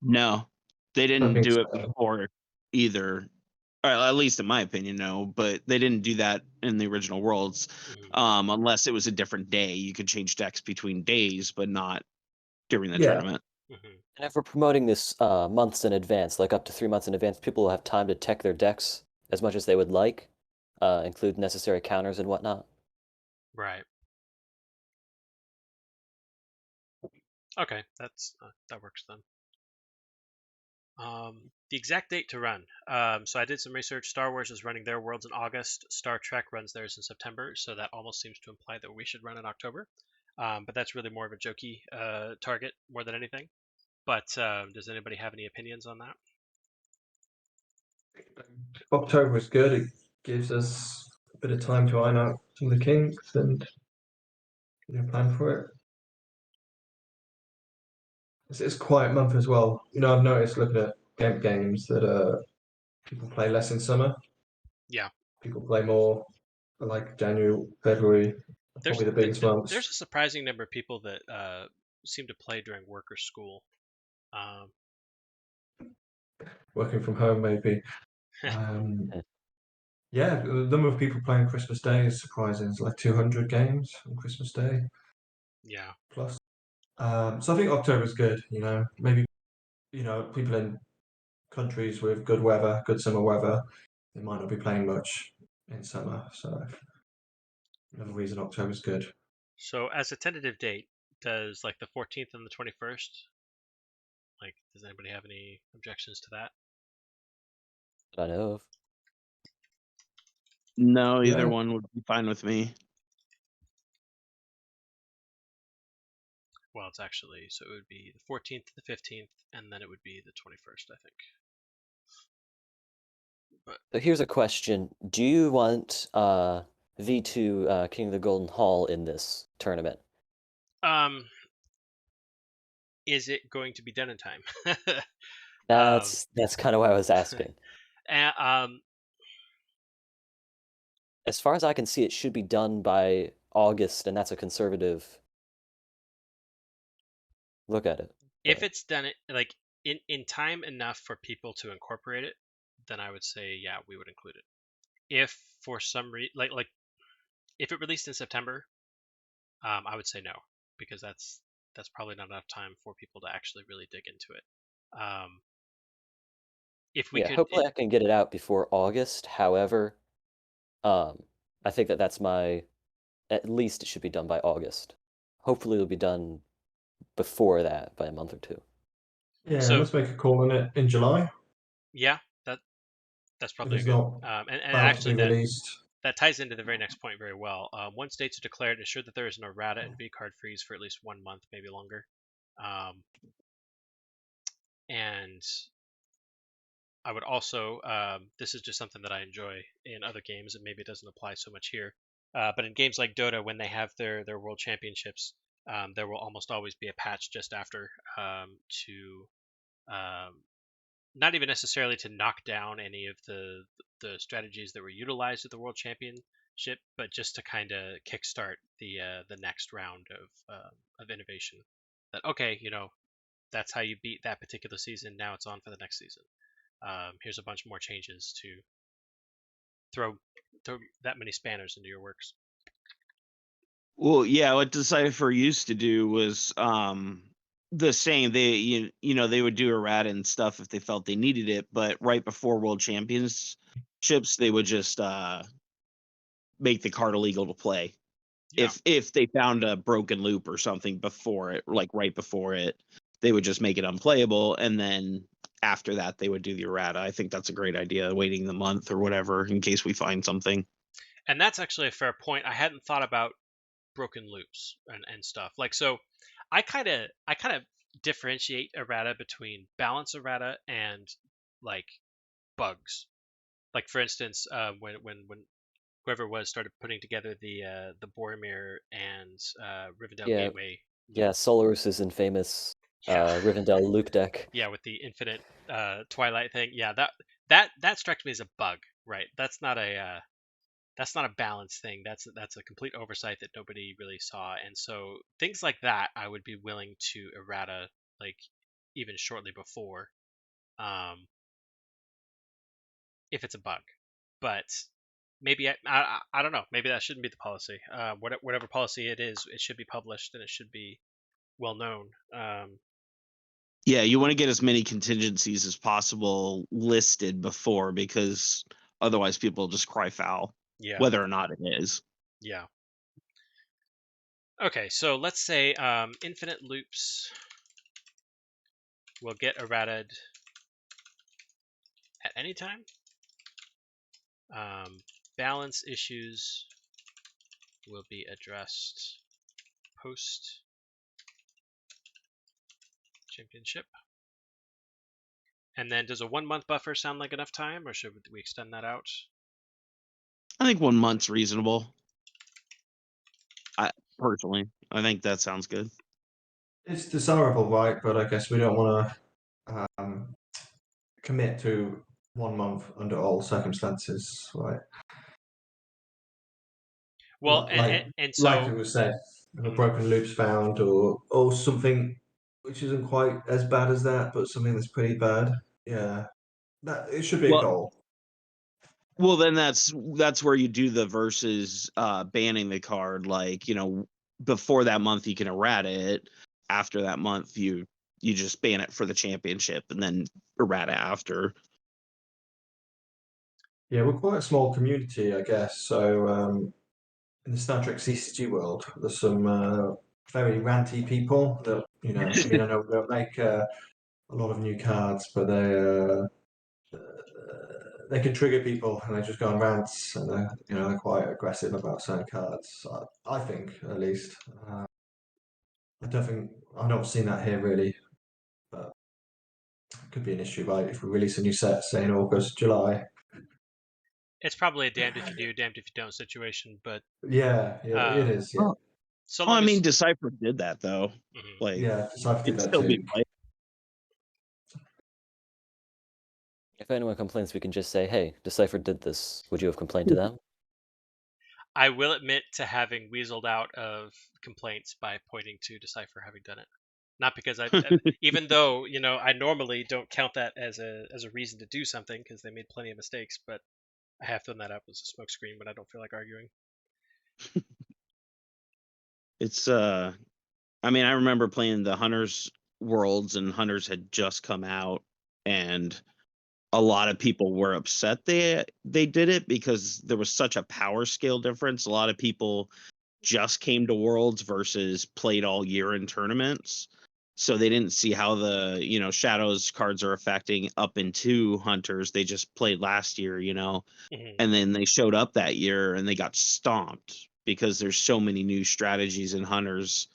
No, they I didn't think do it so. before either. Or at least in my opinion, no. But they didn't do that in the original Worlds, Hmm. unless it was a different day. You could change decks between days, but not during the Yeah, tournament. Hmm. And if we're promoting this months in advance, like up to 3 months in advance, people will have time to tech their decks as much as they would like, include necessary counters and whatnot. Right. Okay, that works then. The exact date to run. So I did some research. Star Wars is running their Worlds in August. Star Trek runs theirs in September. So that almost seems to imply that we should run in October. But that's really more of a jokey target more than anything. But does anybody have any opinions on that? October is good. It gives us a bit of time to iron out some of the kinks and plan for it. It's a quiet month as well. I've noticed looking at games that people play less in summer. Yeah. People play more like January, February, There's probably the biggest there's months. a surprising number of people that seem to play during work or school. Um, Working from home, maybe. Um, Yeah, the number of people playing Christmas Day is surprising. It's like 200 games on Christmas Day Yeah. plus. So I think October's good. Maybe people in countries with good weather, good summer weather, they might not be playing much in summer. So another reason October's good. So as a tentative date, does like the 14th and the 21st, like, does anybody have any objections to that? That I know of. No, either Yeah. one would be fine with me. Well, it's actually, so it would be the 14th to the 15th, and then it would be the 21st, I think. So here's a question: do you want V2 King of the Golden Hall in this tournament? Is it going to be done in time? That's kind of why I was asking. And, As far as I can see, it should be done by August, and that's a conservative look at it. if but- it's done like in time enough for people to incorporate it, then I would say yeah, we would include it. If for some reason, like if it released in September, I would say no, because that's probably not enough time for people to actually really dig into it. If we yeah, could, hopefully I can get it out before August. However, I think that's at least it should be done by August. Hopefully it'll be done before that by a month or two. Yeah, So- let's make a call on it in July. yeah, that's If probably a it's good. not And about actually, to be released. that ties into the very next point very well. Once dates are declared, ensure that there is an errata and V card freeze for at least 1 month, maybe longer. And I would also, this is just something that I enjoy in other games, and maybe it doesn't apply so much here. But in games like Dota, when they have their World Championships, there will almost always be a patch just after to not even necessarily to knock down any of the strategies that were utilized at the World Championship, but just to kind of kickstart the next round of innovation. That okay, that's how you beat that particular season. Now it's on for the next season. Here's a bunch more changes to throw that many spanners into your works. Well, yeah, what Decipher used to do was the same. They they would do errata and stuff if they felt they needed it, but right before World Championships, they would just make the card illegal to play. Yeah. If they found a broken loop or something before it, like right before it, they would just make it unplayable, and then after that they would do the errata. I think that's a great idea, waiting the month or whatever in case we find something. And that's actually a fair point. I hadn't thought about broken loops and stuff. Like, so I kind of differentiate errata between balance errata and like bugs. Like, for instance, when whoever was started putting together the Boromir and Rivendell Yeah. Gateway. Yeah, Solarus's infamous Yeah. Rivendell loop deck. Yeah, with the infinite Twilight thing. Yeah, that struck me as a bug. Right. That's not a balance thing. That's a complete oversight that nobody really saw. And so things like that, I would be willing to errata like even shortly before, if it's a bug. But maybe I don't know. Maybe that shouldn't be the policy. Whatever policy it is, it should be published and it should be well known. Yeah, you want to get as many contingencies as possible listed before, because otherwise people just cry foul, Yeah. whether or not it is. Yeah. Okay, so let's say infinite loops will get errated at any time. Balance issues will be addressed post championship. And then does a 1 month buffer sound like enough time, or should we extend that out? I think 1 month's reasonable. Personally, I think that sounds good. It's desirable, right? But I guess we don't want to commit to 1 month under all circumstances, right? Well, like so it was said, if a broken loop's found, or something which isn't quite as bad as that, but something that's pretty bad. Yeah, that it should be a Well- goal. Well, then that's where you do the versus banning the card. Like, before that month you can errata it. After that month, you just ban it for the championship, and then errata after. Yeah, we're quite a small community, I guess. So in the Star Trek CCG world, there's some very ranty people that I know they'll make a lot of new cards, but they can trigger people and they just go on rants and they're quite aggressive about certain cards. I think, at least. I don't think I've not seen that here really, but it could be an issue, right? If we release a new set, say in August, July. It's probably a damned if you do, damned if you don't situation, but Yeah, it is. Yeah, Oh, so I long mean, as Decipher did that though. Mhm. Like, yeah. Decipher did it'd that still be too. played. If anyone complains, we can just say, "Hey, Decipher did this. Would you have complained to them?" I will admit to having weaseled out of complaints by pointing to Decipher having done it. Not because even though I normally don't count that as a reason to do something because they made plenty of mistakes, but I have thrown that up as a smokescreen when I don't feel like arguing. It's I mean, I remember playing the Hunters Worlds, and Hunters had just come out, and a lot of people were upset they did it because there was such a power scale difference. A lot of people just came to Worlds versus played all year in tournaments. So they didn't see how the, Shadows cards are affecting up into Hunters. They just played last year, Mhm. and then they showed up that year and they got stomped because there's so many new strategies in Hunters.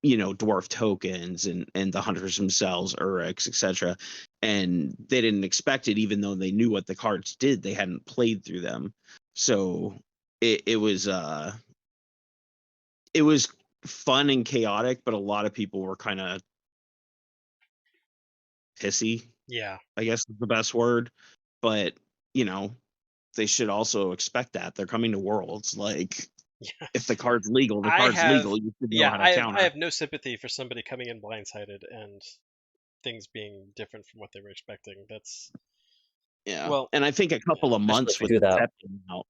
Dwarf tokens and the hunters themselves, Urix, etc. And they didn't expect it, even though they knew what the cards did. They hadn't played through them. So it was fun and chaotic, but a lot of people were kind of pissy, Yeah. I guess is the best word. But, they should also expect that. They're coming to Worlds. Like, Yeah. if the card's legal, the I card's have legal. You should know yeah, how to I counter. have no sympathy for somebody coming in blindsided and things being different from what they were expecting. That's Yeah. well, And I think a couple of Especially months if you with do the that. set out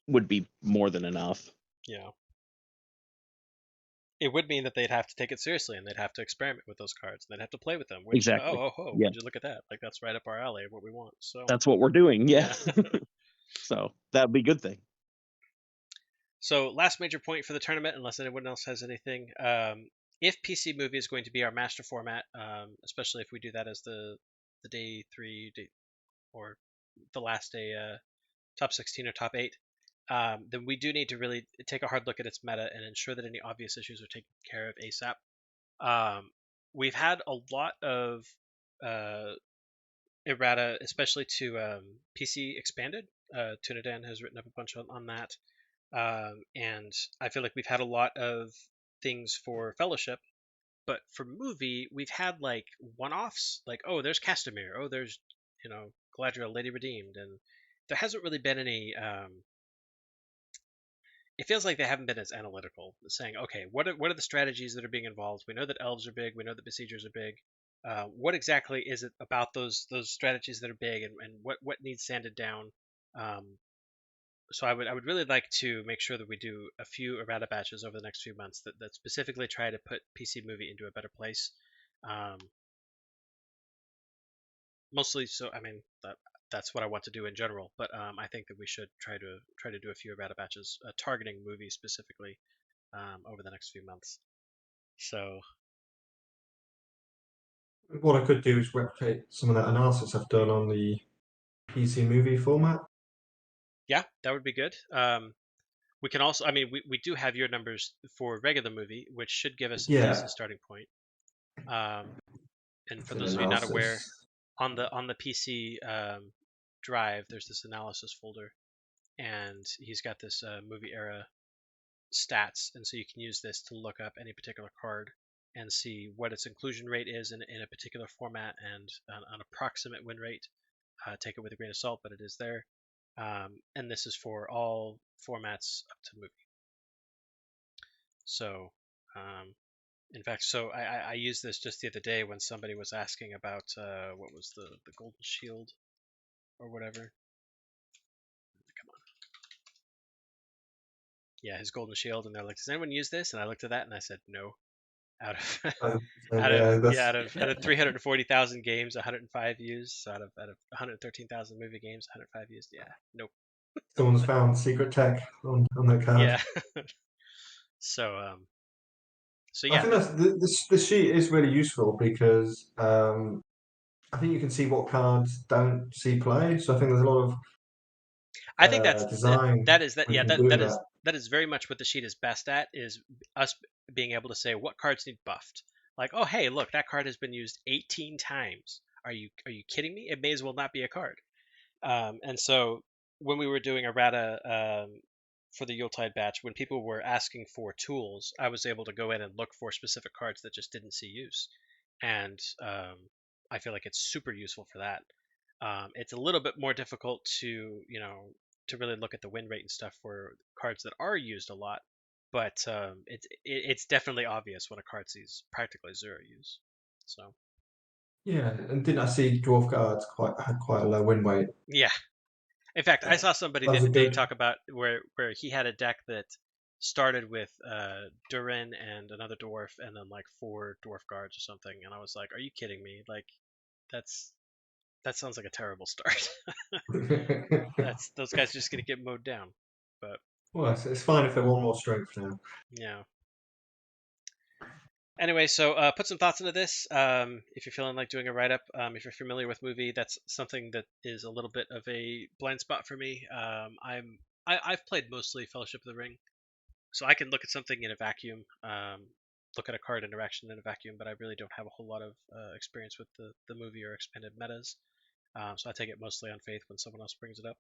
would be more than enough. yeah. It would mean that they'd have to take it seriously and they'd have to experiment with those cards and they'd have to play with them, which Exactly. Yeah. would you look at that? Like that's right up our alley of what we want. So That's what we're doing. Yeah. yeah. So that'd be a good thing. So last major point for the tournament, unless anyone else has anything. If PC Movie is going to be our master format, especially if we do that as the day 3 or the last day, top 16 or top 8, then we do need to really take a hard look at its meta and ensure that any obvious issues are taken care of ASAP. We've had a lot of errata, especially to PC Expanded. Tunadan has written up a bunch on that. And I feel like we've had a lot of things for Fellowship, but for movie, we've had like one-offs, like there's Castamere, there's Galadriel, Lady Redeemed, and there hasn't really been any. It feels like they haven't been as analytical, saying, okay, what are the strategies that are being involved? We know that elves are big, we know that besiegers are big. What exactly is it about those strategies that are big, and what needs sanded down? So I would really like to make sure that we do a few errata batches over the next few months that specifically try to put PC Movie into a better place. Um, Mostly, so I mean that's what I want to do in general, but I think that we should try to do a few errata batches targeting movies specifically over the next few months. So What I could do is replicate some of that analysis I've done on the PC movie format. yeah, that would be good. We can also, I mean, we do have your numbers for regular movie, which should give us a Yeah, decent starting point. And for an those of you not aware, analysis. on the PC drive, there's this analysis folder, and he's got this movie era stats, and so you can use this to look up any particular card and see what its inclusion rate is in a particular format and an approximate win rate. Take it with a grain of salt, but it is there. And this is for all formats up to movie. So, in fact, so I used this just the other day when somebody was asking about what was the Golden Shield or whatever. Yeah, his golden shield, and they're like, "Does anyone use this?" And I looked at that and I said, "No." Out of Yeah, that's out of 340,000 games, 105 used. So out of 113,000 movie games, 105 used. Yeah, nope. someone's found secret tech on that card. Yeah. So so I yeah, think no, that's the sheet is really useful because I think you can see what cards don't see play. So I think there's a lot of I think that's design that is that we yeah can do that is very much what the sheet is best at, is us being able to say what cards need buffed. Like, oh hey, look, that card has been used 18 times. Are you kidding me? It may as well not be a card. And so when we were doing errata for the Yuletide batch, when people were asking for tools, I was able to go in and look for specific cards that just didn't see use, and I feel like it's super useful for that. It's a little bit more difficult to to really look at the win rate and stuff for cards that are used a lot, but it's definitely obvious when a card sees practically zero use. So Yeah, and didn't I see dwarf guards had quite a low win weight? yeah. In fact, I saw somebody the Those are other day good. talk about where he had a deck that started with Durin and another dwarf, and then like 4 dwarf guards or something, and I was like, "Are you kidding me? Like, that sounds like a terrible start. That's those guys are just gonna get mowed down." But Well, it's fine if they want more strength now. yeah. Anyway, so put some thoughts into this. If you're feeling like doing a write-up, if you're familiar with movie, that's something that is a little bit of a blind spot for me. I've played mostly Fellowship of the Ring, so I can look at something in a vacuum, look at a card interaction in a vacuum, but I really don't have a whole lot of experience with the movie or expanded metas. So I take it mostly on faith when someone else brings it up.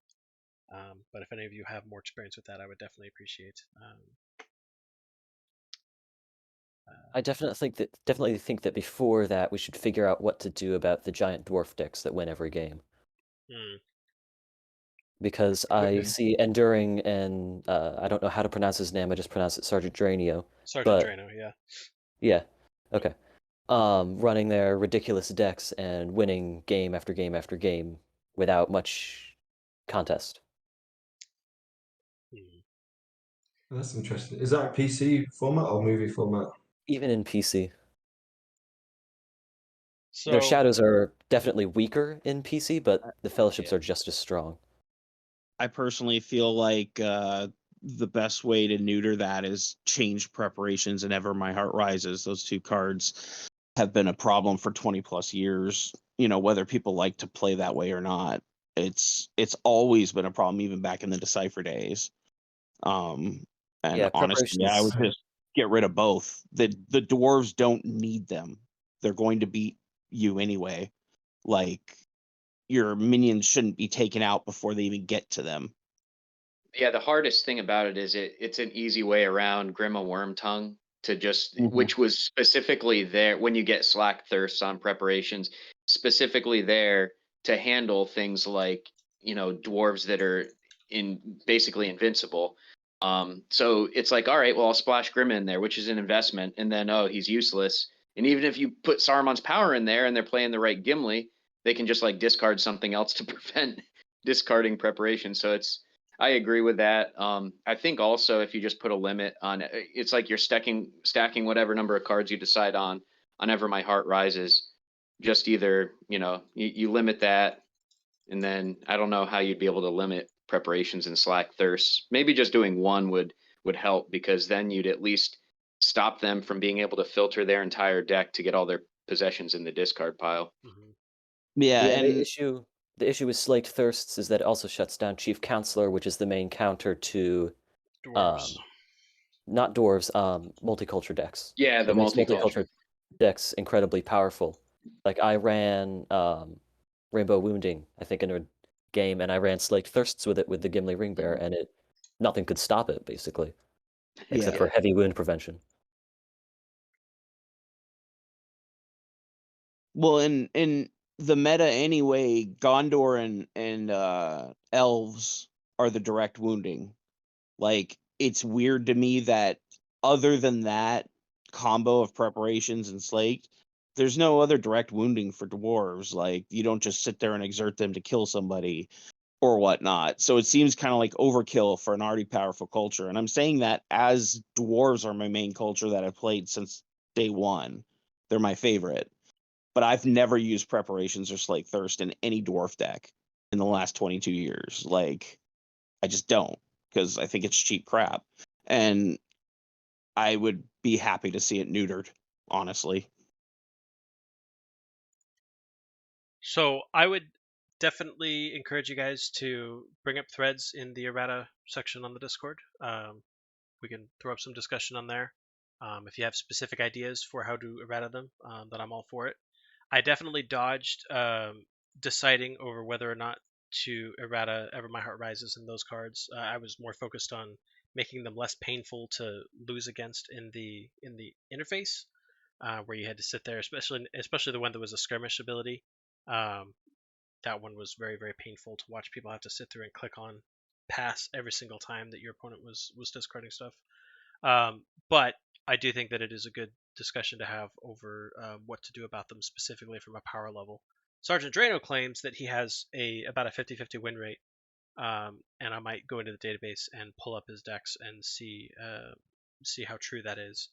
But if any of you have more experience with that, I would definitely appreciate. I definitely think that before that we should figure out what to do about the giant dwarf decks that win every game. Hmm. Because I Okay. see Enduring and I don't know how to pronounce his name. I just pronounce it Sergeant Draenio. Sergeant But Drano, yeah. yeah, okay. Running their ridiculous decks and winning game after game after game without much contest. Hmm. That's interesting. Is that a PC format or movie format? Even in PC. So Their shadows are definitely weaker in PC, but the fellowships Yeah. are just as strong. I personally feel like the best way to neuter that is change preparations and Ever My Heart Rises. Those two cards have been a problem for 20 plus years. You know, whether people like to play that way or not, it's always been a problem, even back in the Decipher days. And Yeah, honestly, I would preparations. just get rid of both. The dwarves don't need them. They're going to beat you anyway. Like, your minions shouldn't be taken out before they even get to them. Yeah, the hardest thing about it is it's an easy way around Grima Wormtongue to just, Mhm. which was specifically there when you get Slack Thirsts on preparations, specifically there to handle things like, dwarves that are basically invincible. So it's like, all right, well, I'll splash Grima in there, which is an investment, and then, oh, he's useless. And even if you put Saruman's power in there and they're playing the right Gimli, they can just like discard something else to prevent discarding preparation. So I agree with that. I think also if you just put a limit on it, it's like you're stacking whatever number of cards you decide on Ever My Heart Rises. Just either, you limit that, and then I don't know how you'd be able to limit preparations and Slack Thirsts. Maybe just doing one would help, because then you'd at least stop them from being able to filter their entire deck to get all their possessions in the discard pile. Hmm. Yeah, Yeah, and the issue with Slaked Thirsts is that it also shuts down Chief Counselor, which is the main counter to Dwarves. not dwarves, multicultural decks. Yeah, the It makes multicultural. multicultural decks incredibly powerful. Like I ran Rainbow Wounding, I think, in a game, and I ran Slaked Thirsts with it with the Gimli Ring Bear, and nothing could stop it basically, except yeah. for heavy wound prevention. Well, in the meta anyway, Gondor and elves are the direct wounding. Like, it's weird to me that other than that combo of preparations and slate, there's no other direct wounding for dwarves. Like, you don't just sit there and exert them to kill somebody. or whatnot. So it seems kind of like overkill for an already powerful culture. And I'm saying that as dwarves are my main culture that I've played since day one. They're my favorite. But I've never used preparations or Slake Thirst in any dwarf deck in the last 22 years. Like, I just don't, because I think it's cheap crap. And I would be happy to see it neutered, honestly. So I would definitely encourage you guys to bring up threads in the errata section on the Discord. We can throw up some discussion on there. If you have specific ideas for how to errata them, then I'm all for it. I definitely dodged deciding over whether or not to errata Ever My Heart Rises in those cards. I was more focused on making them less painful to lose against in the interface, where you had to sit there, especially the one that was a skirmish ability. That one was very, very painful to watch people have to sit through and click on pass every single time that your opponent was discarding stuff. But I do think that it is a good discussion to have over what to do about them specifically from a power level. Sergeant Drano claims that he has about a 50-50 win rate, and I might go into the database and pull up his decks and see how true that is.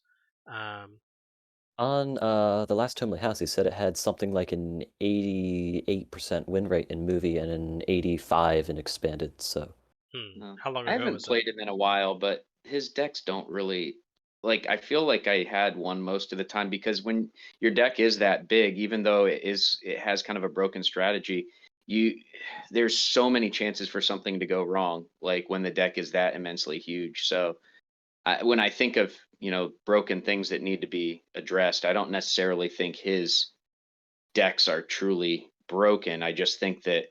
On the last Tomely House, he said it had something like an 88% win rate in movie and an 85 in expanded. So No. How long I ago haven't was it? played him in a while, but his decks don't really like. I feel like I had one most of the time because when your deck is that big, even though it has kind of a broken strategy, there's so many chances for something to go wrong. Like when the deck is that immensely huge. So when I think of broken things that need to be addressed, I don't necessarily think his decks are truly broken. I just think that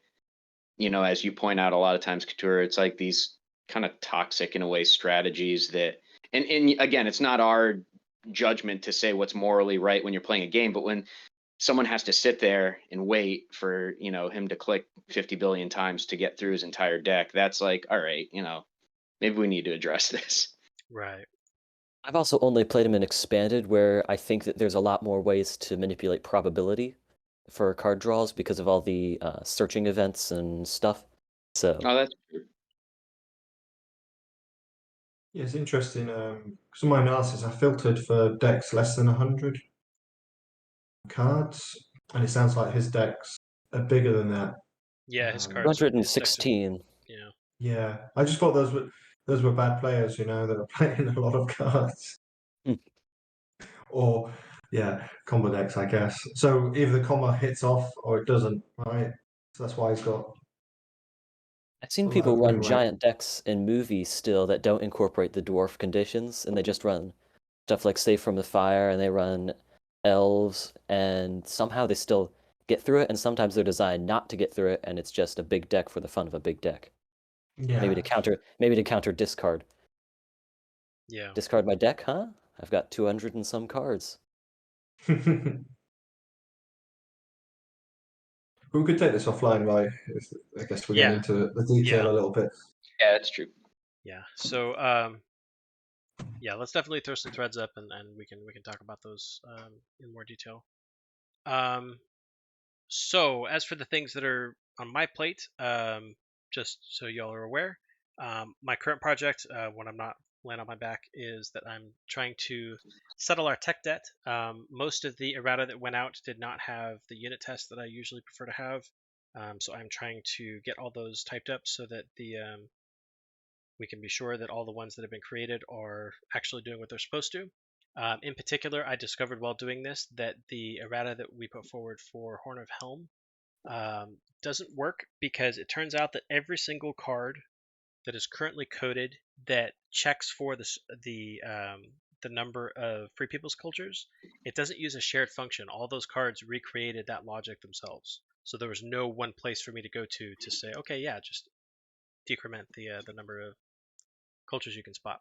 as you point out, a lot of times, Couture, it's like these kind of toxic in a way strategies that, and again, it's not our judgment to say what's morally right when you're playing a game, but when someone has to sit there and wait for, him to click 50 billion times to get through his entire deck, that's like, all right, maybe we need to address this. Right. I've also only played him in expanded, where I think that there's a lot more ways to manipulate probability for card draws because of all the searching events and stuff. So Oh, that's true. Yeah, it's interesting. Some of my analysis, I filtered for decks less than 100 cards, and it sounds like his decks are bigger than that. Yeah, his Um, cards are his decks are- 116. Yeah. Yeah, I just thought those were bad players, that were playing a lot of cards. Hmm. Or yeah, combo decks, I guess. So either the combo hits off or it doesn't, right? So that's why he's got. I've seen Well, people win run rate. giant decks in movies still that don't incorporate the dwarf conditions, and they just run stuff like Save from the Fire, and they run elves, and somehow they still get through it, and sometimes they're designed not to get through it, and it's just a big deck for the fun of a big deck. Yeah. Maybe to counter discard. Yeah. Discard my deck, huh? I've got 200 and some cards. We could take this offline, right? I guess we're getting Yeah. into the detail Yeah. a little bit. Yeah, that's true. Yeah. So yeah, let's definitely throw some threads up and we can talk about those in more detail. So as for the things that are on my plate, just so y'all are aware, my current project, when I'm not laying on my back, is that I'm trying to settle our tech debt. Most of the errata that went out did not have the unit test that I usually prefer to have, so I'm trying to get all those typed up so that we can be sure that all the ones that have been created are actually doing what they're supposed to. In particular, I discovered while doing this that the errata that we put forward for Horn of Helm doesn't work because it turns out that every single card that is currently coded that checks for the number of Free People's Cultures, it doesn't use a shared function. All those cards recreated that logic themselves. So there was no one place for me to go to say, okay, yeah, just decrement the number of cultures you can spot.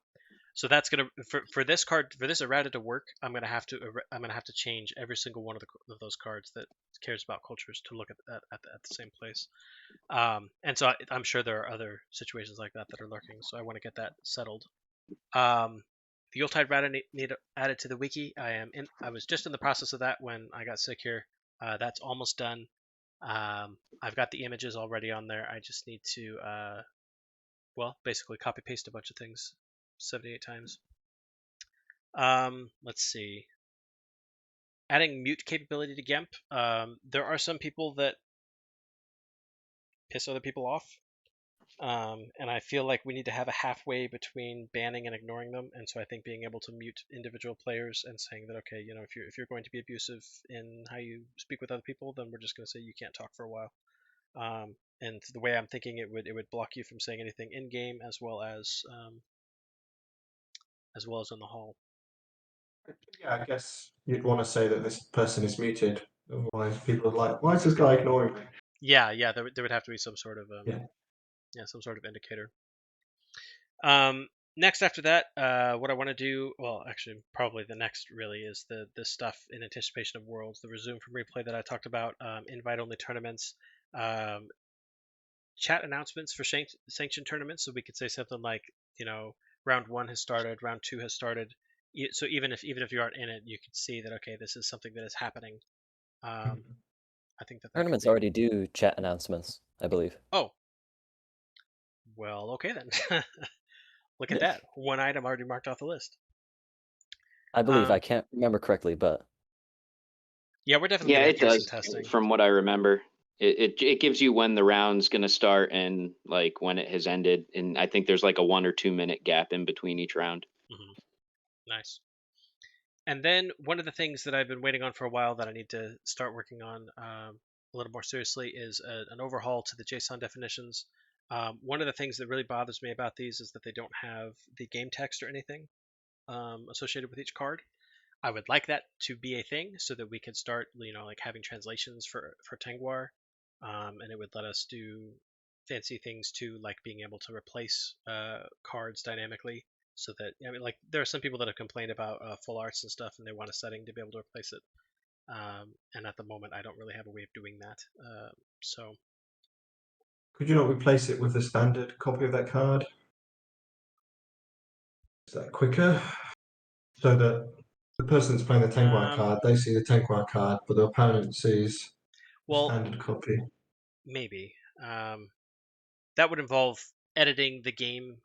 So that's gonna for this card, for this errata to work, I'm gonna have to change every single one of those cards that cares about cultures to look at the same place. And so I'm sure there are other situations like that that are lurking. So I want to get that settled. The Yuletide errata need added to the wiki. I was just in the process of that when I got sick here. That's almost done. I've got the images already on there. I just need to, basically copy paste a bunch of things 78 times. Let's see. Adding mute capability to GIMP. There are some people that piss other people off. And I feel like we need to have a halfway between banning and ignoring them. And so I think being able to mute individual players and saying that, okay, if you're going to be abusive in how you speak with other people, then we're just going to say you can't talk for a while. And the way I'm thinking, it would block you from saying anything in game as well as in the hall. Yeah, I guess you'd want to say that this person is muted. Otherwise, people are like, "Why is this guy ignoring me?" Yeah, there would have to be some sort of some sort of indicator. Next after that, what I want to do, well, actually, probably the next really is the stuff in anticipation of Worlds, the resume from replay that I talked about, invite-only tournaments, chat announcements for sanctioned tournaments, so we could say something like, round 1 has started, round 2 has started. So even if you aren't in it, you could see that, okay, this is something that is happening. I think that Tournaments already do chat announcements, I believe. Oh, well, okay then. Look at that. One item already marked off the list. I believe. I can't remember correctly, but yeah, we're definitely Yeah, gonna it have to do does. some testing. From what I remember, it gives you when the round's gonna start and like when it has ended, and I think there's like a 1 or 2 minute gap in between each round. Nice. And then one of the things that I've been waiting on for a while that I need to start working on a little more seriously is an overhaul to the JSON definitions. One of the things that really bothers me about these is that they don't have the game text or anything associated with each card. I would like that to be a thing so that we could start, like having translations for Tengwar, and it would let us do fancy things too, like being able to replace cards dynamically. So that like there are some people that have complained about full arts and stuff, and they want a setting to be able to replace it. And at the moment, I don't really have a way of doing that. So could you not replace it with a standard copy of that card? Is that quicker? So that the person that's playing the Tengwar card, they see the Tengwar card, but the opponent sees the standard copy. Maybe that would involve editing the game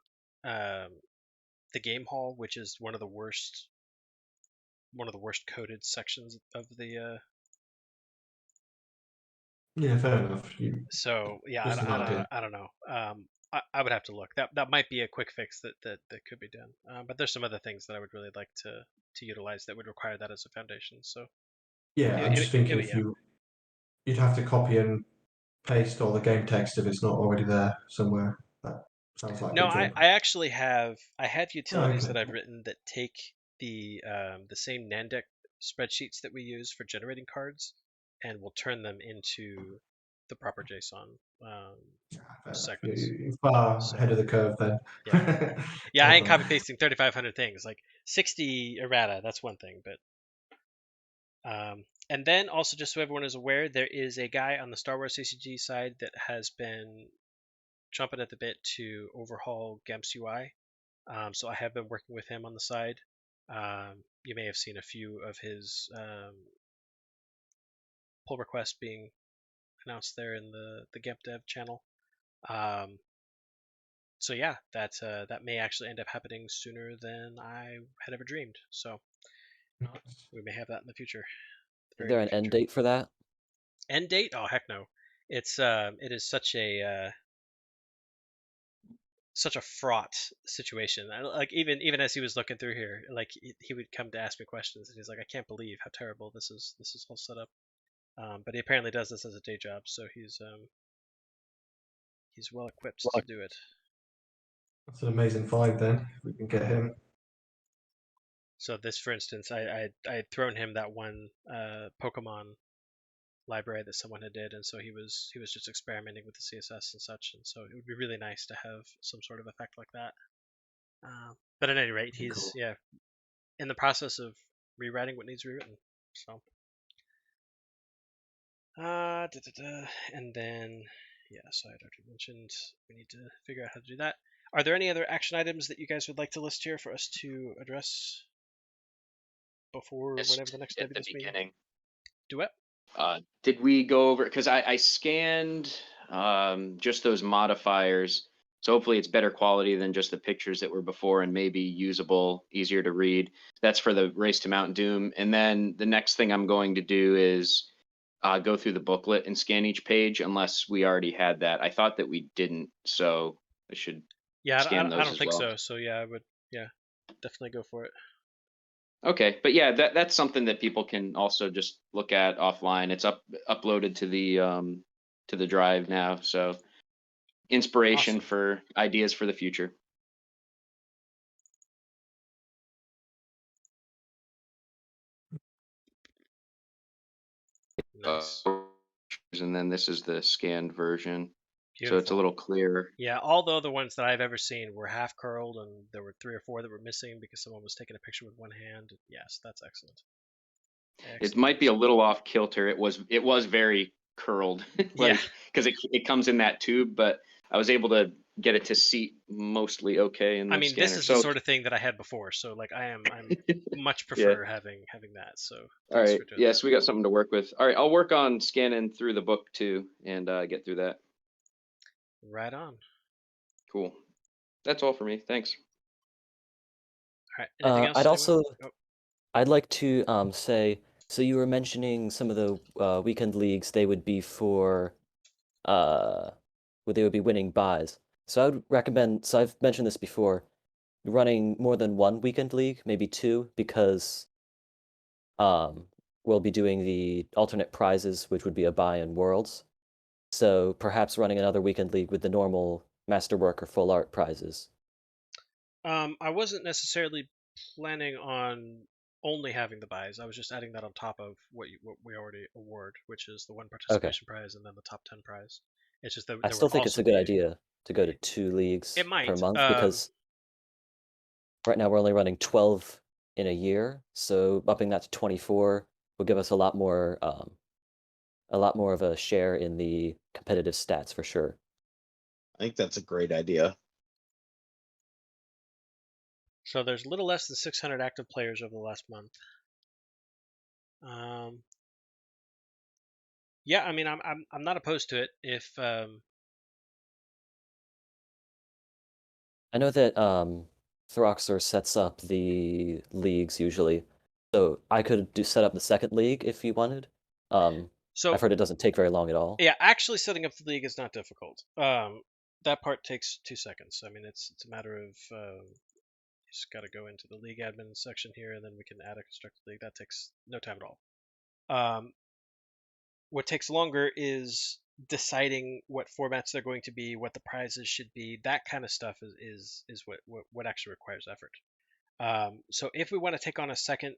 hall, which is one of the worst coded sections of the. Yeah, fair enough. So yeah, Just an idea. I don't know. I would have to look. That might be a quick fix that could be done. But there's some other things that I would really like to utilize that would require that as a foundation. So Yeah, I'm just thinking if you'd have to copy and paste all the game text if it's not already there somewhere. That sounds like no, a job. I actually have utilities okay. that I've written that take the same Nandeck spreadsheets that we use for generating cards and will turn them into the proper JSON segments. You're far ahead of the curve then. Yeah, I ain't copy pasting 3,500 things. Like 60 errata, that's one thing, but and then also just so everyone is aware, there is a guy on the Star Wars CCG side that has been chomping at the bit to overhaul GEMP's UI. So I have been working with him on the side. You may have seen a few of his pull requests being announced there in the GEMP dev channel. So yeah, that may actually end up happening sooner than I had ever dreamed. So we may have that in the future. Is there an end date for that? End date? Oh heck no! It is such a fraught situation. Like even as he was looking through here, like he would come to ask me questions, and he's like, I can't believe how terrible this is all set up. But he apparently does this as a day job, so he's well equipped to do it. That's an amazing find then, if we can get him. So this, for instance, I had thrown him that one Pokemon library that someone had did, and so he was just experimenting with the CSS and such, and so it would be really nice to have some sort of effect like that. But at any rate, he's in the process of rewriting what needs rewritten. So and then so I already mentioned we need to figure out how to do that. Are there any other action items that you guys would like to list here for us to address before whenever the next at the beginning? Do it. Did we go over, because I scanned just those modifiers. So hopefully it's better quality than just the pictures that were before and maybe usable, easier to read. That's for the Race to Mount Doom. And then the next thing I'm going to do is go through the booklet and scan each page unless we already had that. I thought that we didn't, so I should Yeah, scan I those don't as think well. so. So yeah, I would. Yeah, definitely go for it. Okay, but yeah, that's something that people can also just look at offline. It's uploaded to the drive now, so inspiration Awesome. for ideas for the future. Nice. And then this is the scanned version, so it's a Beautiful. little clearer. Yeah, all the other ones that I've ever seen were half curled, and there were 3 or 4 that were missing because someone was taking a picture with one hand. Yes, that's excellent. It might be a little off kilter. It was very curled, Yeah. because it comes in that tube, but I was able to get it to seat mostly okay in I the mean, this scanner. is the So sort of thing that I had before, so like I'm much yeah. prefer having that. So All thanks right. for doing Yes, that. we got something to work with. All right, I'll work on scanning through the book too and get through that. Right on. Cool. That's all for me. Thanks. All right. Anything else? I'd Anyone? also Oh, I'd like to say, so you were mentioning some of the weekend leagues, they would be for where they would be winning buys. So I would recommend, so I've mentioned this before, running more than one weekend league, maybe two, because um we'll be doing the alternate prizes, which would be a buy in Worlds. So perhaps running another weekend league with the normal masterwork or full art prizes. I wasn't necessarily planning on only having the buys. I was just adding that on top of what we already award, which is the 1 Okay. participation prize and then the top 10 prize. It's just that I there would still think it's also a good be. idea to go to 2 leagues It per might. month because right now we're only running 12 in a year, so upping that to 24 will give us a lot more of a share in the competitive stats for sure. I think that's a great idea. So there's a little less than 600 active players over the last month. Yeah, I mean, I'm not opposed to it if I know that Throxler sets up the leagues usually, so I could set up the second league if you wanted. so I've heard it doesn't take very long at all. yeah, actually setting up the league is not difficult. That part takes 2 seconds. I mean, it's a matter of you just got to go into the league admin section here, and then we can add a constructed league. That takes no time at all. What takes longer is deciding what formats they're going to be, what the prizes should be. That kind of stuff is what actually requires effort. So if we want to take on a second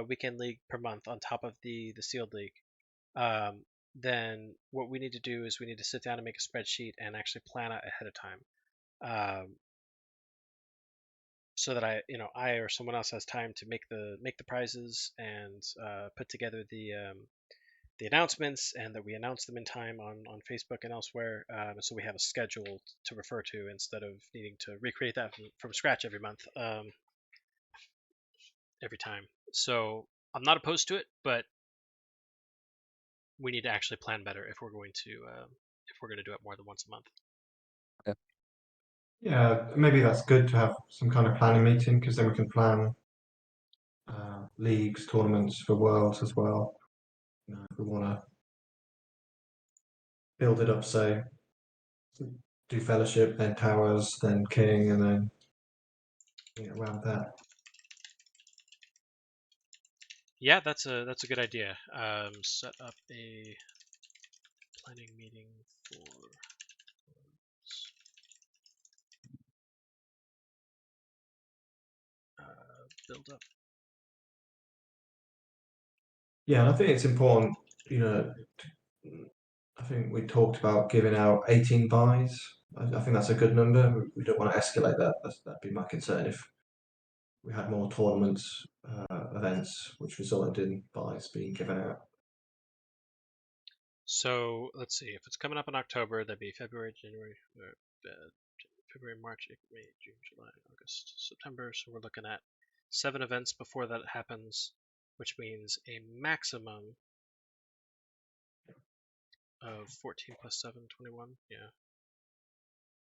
weekend league per month on top of the sealed league, then what we need to do is we need to sit down and make a spreadsheet and actually plan out ahead of time, so that I or someone else has time to make the prizes and put together the announcements, and that we announce them in time on Facebook and elsewhere, so we have a schedule to refer to instead of needing to recreate that from scratch every month, every time. So I'm not opposed to it, but we need to actually plan better if we're going to do it more than once a month. Yeah, maybe that's good to have some kind of planning meeting because then we can plan leagues, tournaments for Worlds as well. If we want to build it up, say, do Fellowship, then Towers, then King, and then around that. Yeah, that's a good idea. Set up a planning meeting for build up. Yeah, and I think it's important, I think we talked about giving out 18 buys. I think that's a good number. We don't want to escalate that. That'd be my concern if we had more tournaments, events, which resulted in buys being given out. So let's see. If it's coming up in October, that'd be February, January, February, March, April, May, June, July, August, September. So we're looking at 7 events before that happens, which means a maximum of 14 plus 7, 21. Yeah.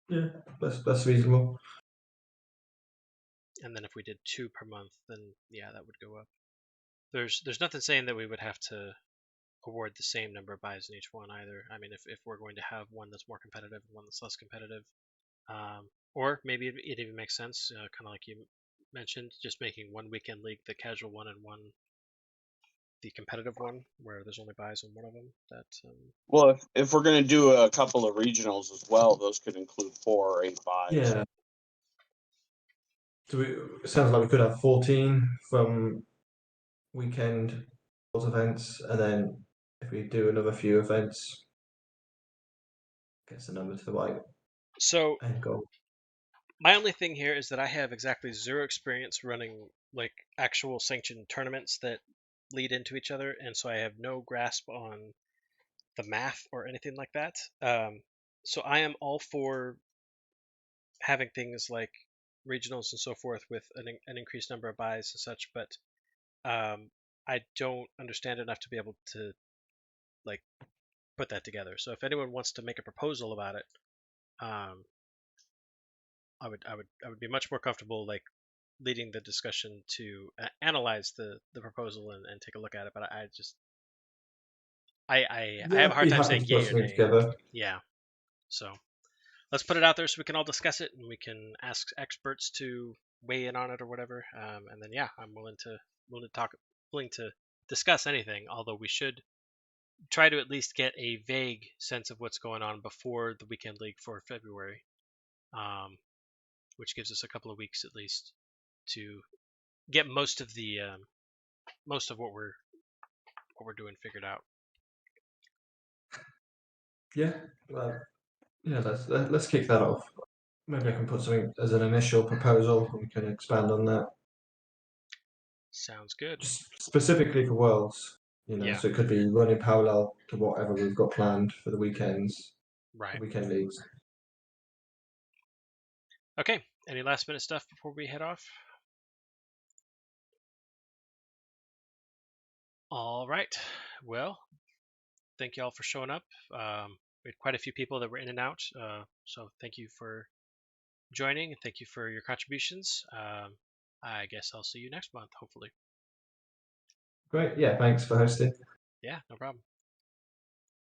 Yeah, that's reasonable. And then if we did 2 per month, then yeah, that would go up. There's nothing saying that we would have to award the same number of buys in each one either. I mean, if we're going to have one that's more competitive and one that's less competitive, or maybe it even makes sense, kind of like you mentioned, just making one weekend league the casual one and one the competitive one, where there's only buys on one of them. That Well, if we're going to do a couple of regionals as well, those could include 4 or 8 buys. Yeah. So it sounds like we could have 14 from weekend events, and then if we do another few events, gets the number to the right so end goal. my only thing here is that I have exactly 0 experience running like actual sanctioned tournaments that lead into each other, and so I have no grasp on the math or anything like that. So I am all for having things like regionals and so forth with an increased number of buys and such, but I don't understand enough to be able to like put that together. So if anyone wants to make a proposal about it, I would be much more comfortable like leading the discussion to analyze the proposal and take a look at it. But I just I have a hard Be time happy saying to yay put or something nay. together. Yeah. So let's put it out there so we can all discuss it and we can ask experts to weigh in on it or whatever. And then yeah, I'm willing to discuss anything. Although we should try to at least get a vague sense of what's going on before the weekend league for February, which gives us a couple of weeks at least to get most of what we're doing figured out. Yeah, well, yeah. Let's kick that off. Maybe I can put something as an initial proposal, and we can expand on that. Sounds good. Just specifically for Worlds, Yeah. so it could be running parallel to whatever we've got planned for the weekends, Right. the weekend leagues. Okay. Any last minute stuff before we head off? All right. Well, thank you all for showing up. We had quite a few people that were in and out, so thank you for joining and thank you for your contributions. I guess I'll see you next month, hopefully. Great. Yeah. Thanks for hosting. Yeah, no problem.